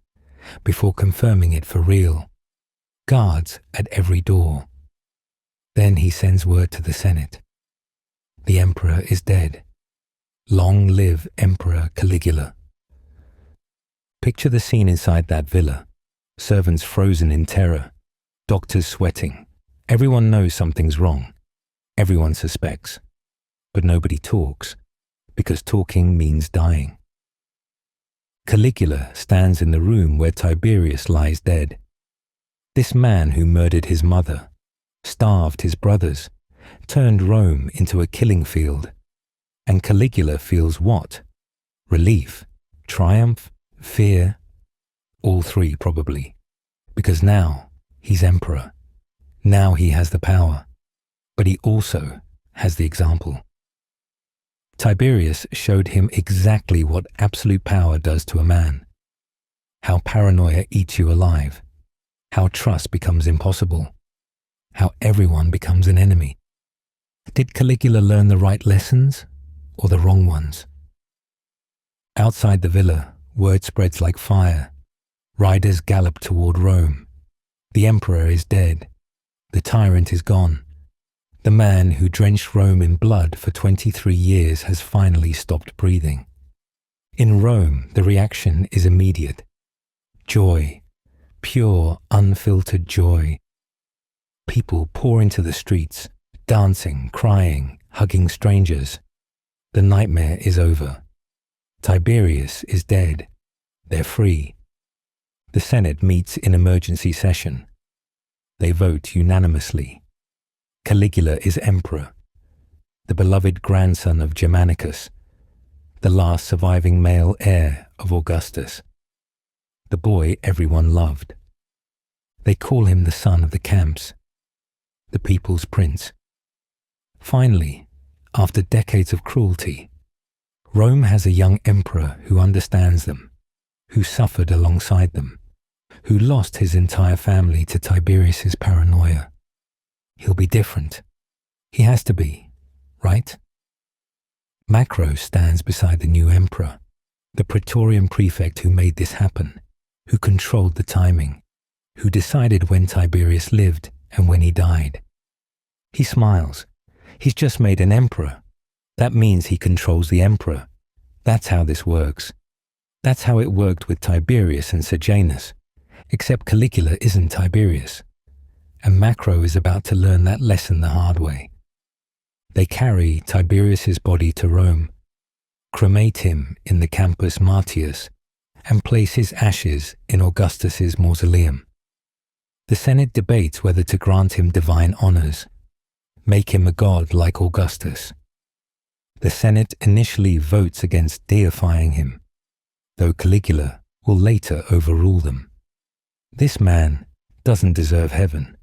before confirming it for real. Guards at every door. Then he sends word to the Senate. The emperor is dead. Long live Emperor Caligula. Picture the scene inside that villa. Servants frozen in terror. Doctors sweating. Everyone knows something's wrong. Everyone suspects. But nobody talks, because talking means dying. Caligula stands in the room where Tiberius lies dead. This man who murdered his mother, starved his brothers, turned Rome into a killing field. And Caligula feels what? Relief, triumph, fear? All three probably. Because now he's emperor. Now he has the power. But he also has the example. Tiberius showed him exactly what absolute power does to a man. How paranoia eats you alive. How trust becomes impossible. How everyone becomes an enemy. Did Caligula learn the right lessons or the wrong ones? Outside the villa, word spreads like fire. Riders gallop toward Rome. The emperor is dead. The tyrant is gone. The man who drenched Rome in blood for 23 years has finally stopped breathing. In Rome, the reaction is immediate. Joy. Pure, unfiltered joy. People pour into the streets, dancing, crying, hugging strangers. The nightmare is over. Tiberius is dead. They're free. The Senate meets in emergency session. They vote unanimously. Caligula is emperor, the beloved grandson of Germanicus, the last surviving male heir of Augustus, the boy everyone loved. They call him the son of the camps, the people's prince. Finally, after decades of cruelty, Rome has a young emperor who understands them, who suffered alongside them, who lost his entire family to Tiberius's paranoia. He'll be different. He has to be, right? Macro stands beside the new emperor, the Praetorian prefect who made this happen, who controlled the timing, who decided when Tiberius lived and when he died. He smiles. He's just made an emperor. That means he controls the emperor. That's how this works. That's how it worked with Tiberius and Sejanus, except Caligula isn't Tiberius. And Macro is about to learn that lesson the hard way. They carry Tiberius's body to Rome, cremate him in the Campus Martius, and place his ashes in Augustus's mausoleum. The Senate debates whether to grant him divine honors, make him a god like Augustus. The Senate initially votes against deifying him, though Caligula will later overrule them. This man doesn't deserve heaven.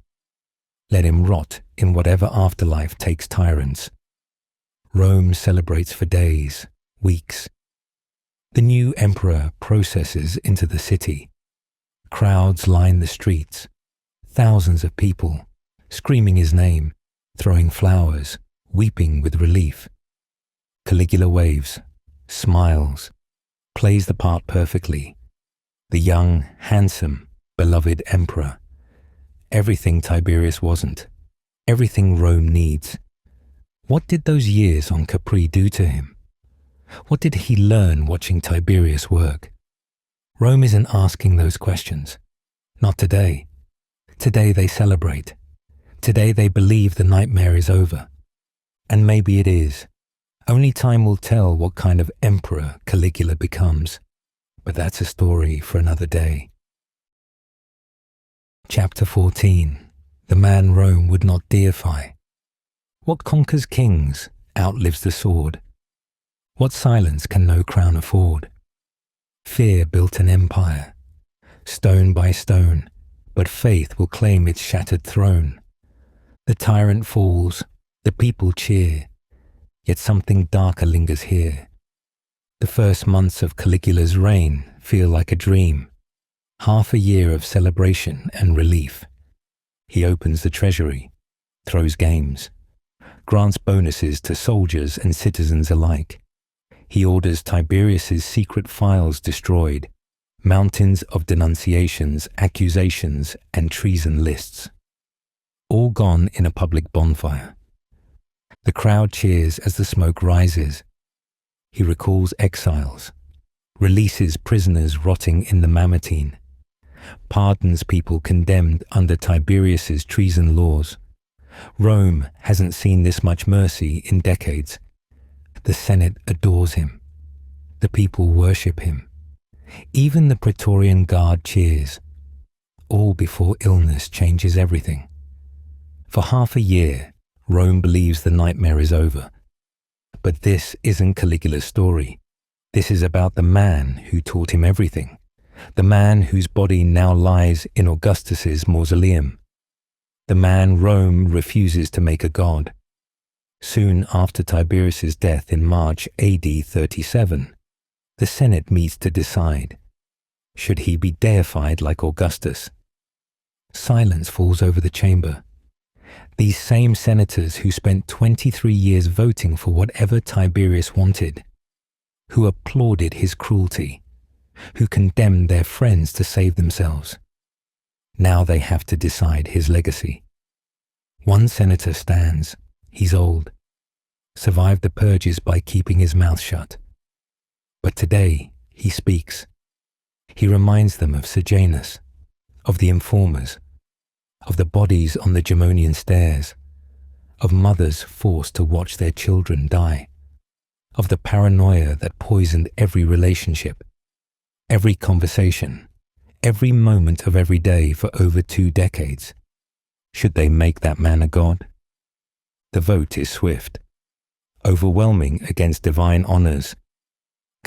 Let him rot in whatever afterlife takes tyrants. Rome celebrates for days, weeks. The new emperor processes into the city. Crowds line the streets, thousands of people, screaming his name, throwing flowers, weeping with relief. Caligula waves, smiles, plays the part perfectly. The young, handsome, beloved emperor. Everything Tiberius wasn't. Everything Rome needs. What did those years on Capri do to him? What did he learn watching Tiberius work? Rome isn't asking those questions. Not today. Today they celebrate. Today they believe the nightmare is over. And maybe it is. Only time will tell what kind of emperor Caligula becomes. But that's a story for another day. Chapter 14. The man Rome would not deify. What conquers kings outlives the sword. What silence can no crown afford? Fear built an empire, stone by stone, but faith will claim its shattered throne. The tyrant falls, the people cheer, yet something darker lingers here. The first months of Caligula's reign feel like a dream, half a year of celebration and relief. He opens the treasury, throws games, grants bonuses to soldiers and citizens alike. He orders Tiberius's secret files destroyed, mountains of denunciations, accusations, and treason lists. All gone in a public bonfire. The crowd cheers as the smoke rises. He recalls exiles, releases prisoners rotting in the Mamertine, pardons people condemned under Tiberius's treason laws. Rome hasn't seen this much mercy in decades. The Senate adores him. The people worship him. Even the Praetorian Guard cheers, all before illness changes everything. For half a year, Rome believes the nightmare is over. But this isn't Caligula's story. This is about the man who taught him everything, the man whose body now lies in Augustus's mausoleum, the man Rome refuses to make a god. Soon after Tiberius's death in March AD 37, the Senate meets to decide, should he be deified like Augustus? Silence falls over the chamber. These same senators who spent 23 years voting for whatever Tiberius wanted, who applauded his cruelty, who condemned their friends to save themselves. Now they have to decide his legacy. One senator stands. He's old, survived the purges by keeping his mouth shut. But today he speaks. He reminds them of Sejanus, of the informers, of the bodies on the Gemonian stairs, of mothers forced to watch their children die, of the paranoia that poisoned every relationship, every conversation, every moment of every day for over 2 decades. Should they make that man a god? The vote is swift, overwhelming against divine honors.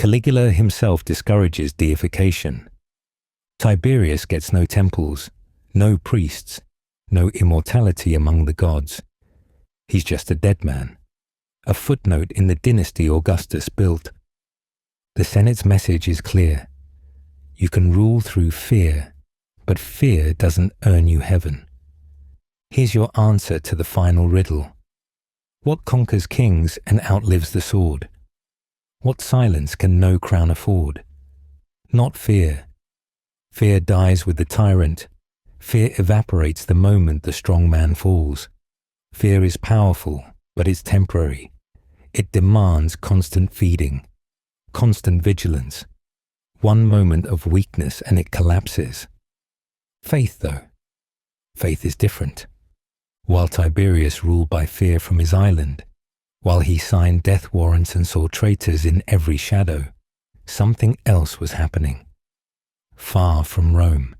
Caligula himself discourages deification. Tiberius gets no temples, no priests, no immortality among the gods. He's just a dead man, a footnote in the dynasty Augustus built. The Senate's message is clear. You can rule through fear, but fear doesn't earn you heaven. Here's your answer to the final riddle. What conquers kings and outlives the sword? What silence can no crown afford? Not fear. Fear dies with the tyrant. Fear evaporates the moment the strong man falls. Fear is powerful, but it's temporary. It demands constant feeding, constant vigilance. One moment of weakness and it collapses. Faith, though. Faith is different. While Tiberius ruled by fear from his island, while he signed death warrants and saw traitors in every shadow, something else was happening. Far from Rome,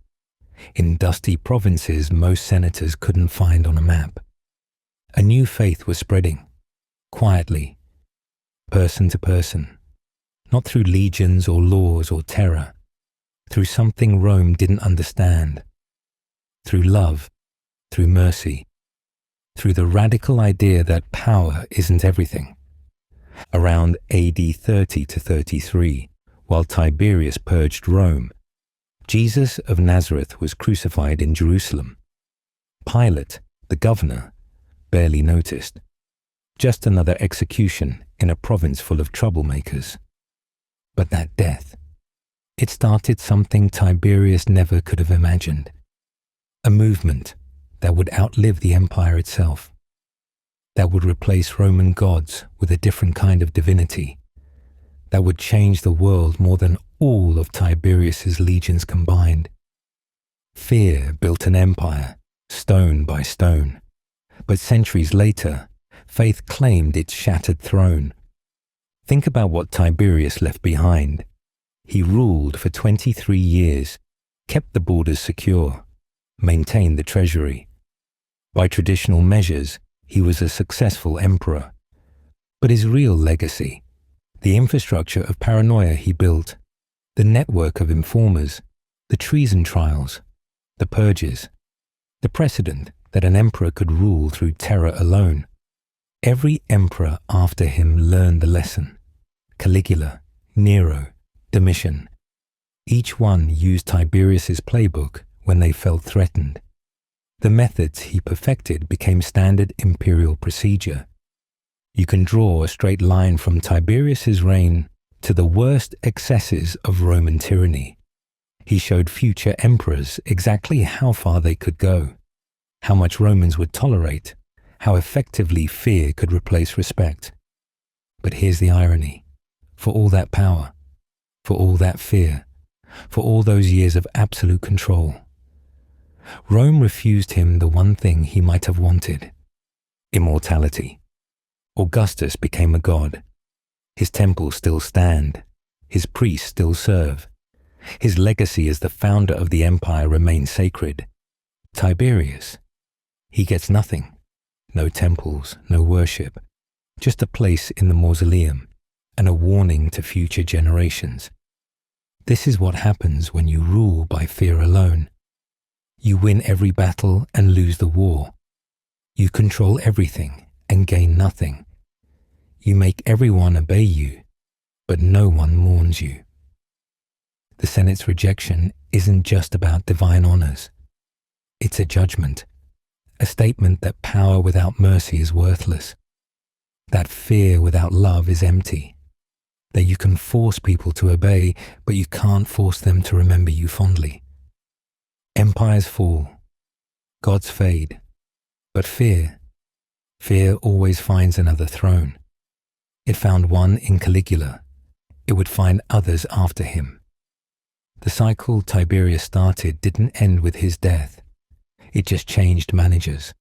in dusty provinces most senators couldn't find on a map, a new faith was spreading, quietly, person to person, not through legions or laws or terror, through something Rome didn't understand, through love, through mercy, through the radical idea that power isn't everything. Around AD 30 to 33, while Tiberius purged Rome, Jesus of Nazareth was crucified in Jerusalem. Pilate, the governor, barely noticed. Just another execution in a province full of troublemakers. But that death, it started something Tiberius never could have imagined. A movement that would outlive the empire itself, that would replace Roman gods with a different kind of divinity, that would change the world more than all of Tiberius's legions combined. Fear built an empire, stone by stone. But centuries later, faith claimed its shattered throne. Think about what Tiberius left behind. He ruled for 23 years, kept the borders secure, maintained the treasury. By traditional measures, he was a successful emperor. But his real legacy, the infrastructure of paranoia he built, the network of informers, the treason trials, the purges, the precedent that an emperor could rule through terror alone. Every emperor after him learned the lesson. Caligula, Nero, Domitian. Each one used Tiberius's playbook when they felt threatened. The methods he perfected became standard imperial procedure. You can draw a straight line from Tiberius's reign to the worst excesses of Roman tyranny. He showed future emperors exactly how far they could go, how much Romans would tolerate, how effectively fear could replace respect. But here's the irony. For all that power, for all that fear, for all those years of absolute control, Rome refused him the one thing he might have wanted: immortality. Augustus became a god. His temples still stand. His priests still serve. His legacy as the founder of the empire remains sacred. Tiberius, he gets nothing. No temples, no worship. Just a place in the mausoleum and a warning to future generations. This is what happens when you rule by fear alone. You win every battle and lose the war. You control everything and gain nothing. You make everyone obey you, but no one mourns you. The Senate's rejection isn't just about divine honors. It's a judgment, a statement that power without mercy is worthless, that fear without love is empty, that you can force people to obey, but you can't force them to remember you fondly. Empires fall, gods fade, but fear always finds another throne. It found one in Caligula. It would find others after him. The cycle Tiberius started didn't end with his death. It just changed managers.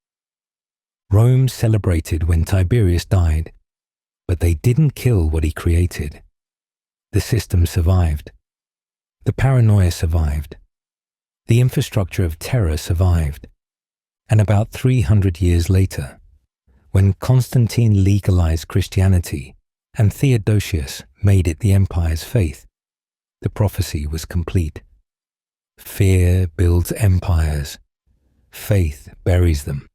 Rome celebrated when Tiberius died, but they didn't kill what he created. The system survived. The paranoia survived. The infrastructure of terror survived. And about 300 years later, when Constantine legalized Christianity and Theodosius made it the empire's faith. The prophecy was complete. Fear builds empires. Faith buries them.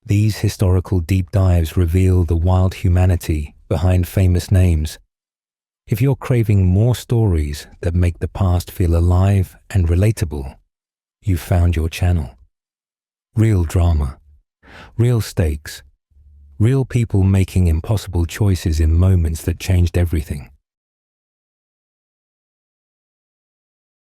These historical deep dives reveal the wild humanity behind famous names. If you're craving more stories that make the past feel alive and relatable, you've found your channel. Real drama, real stakes, real people making impossible choices in moments that changed everything.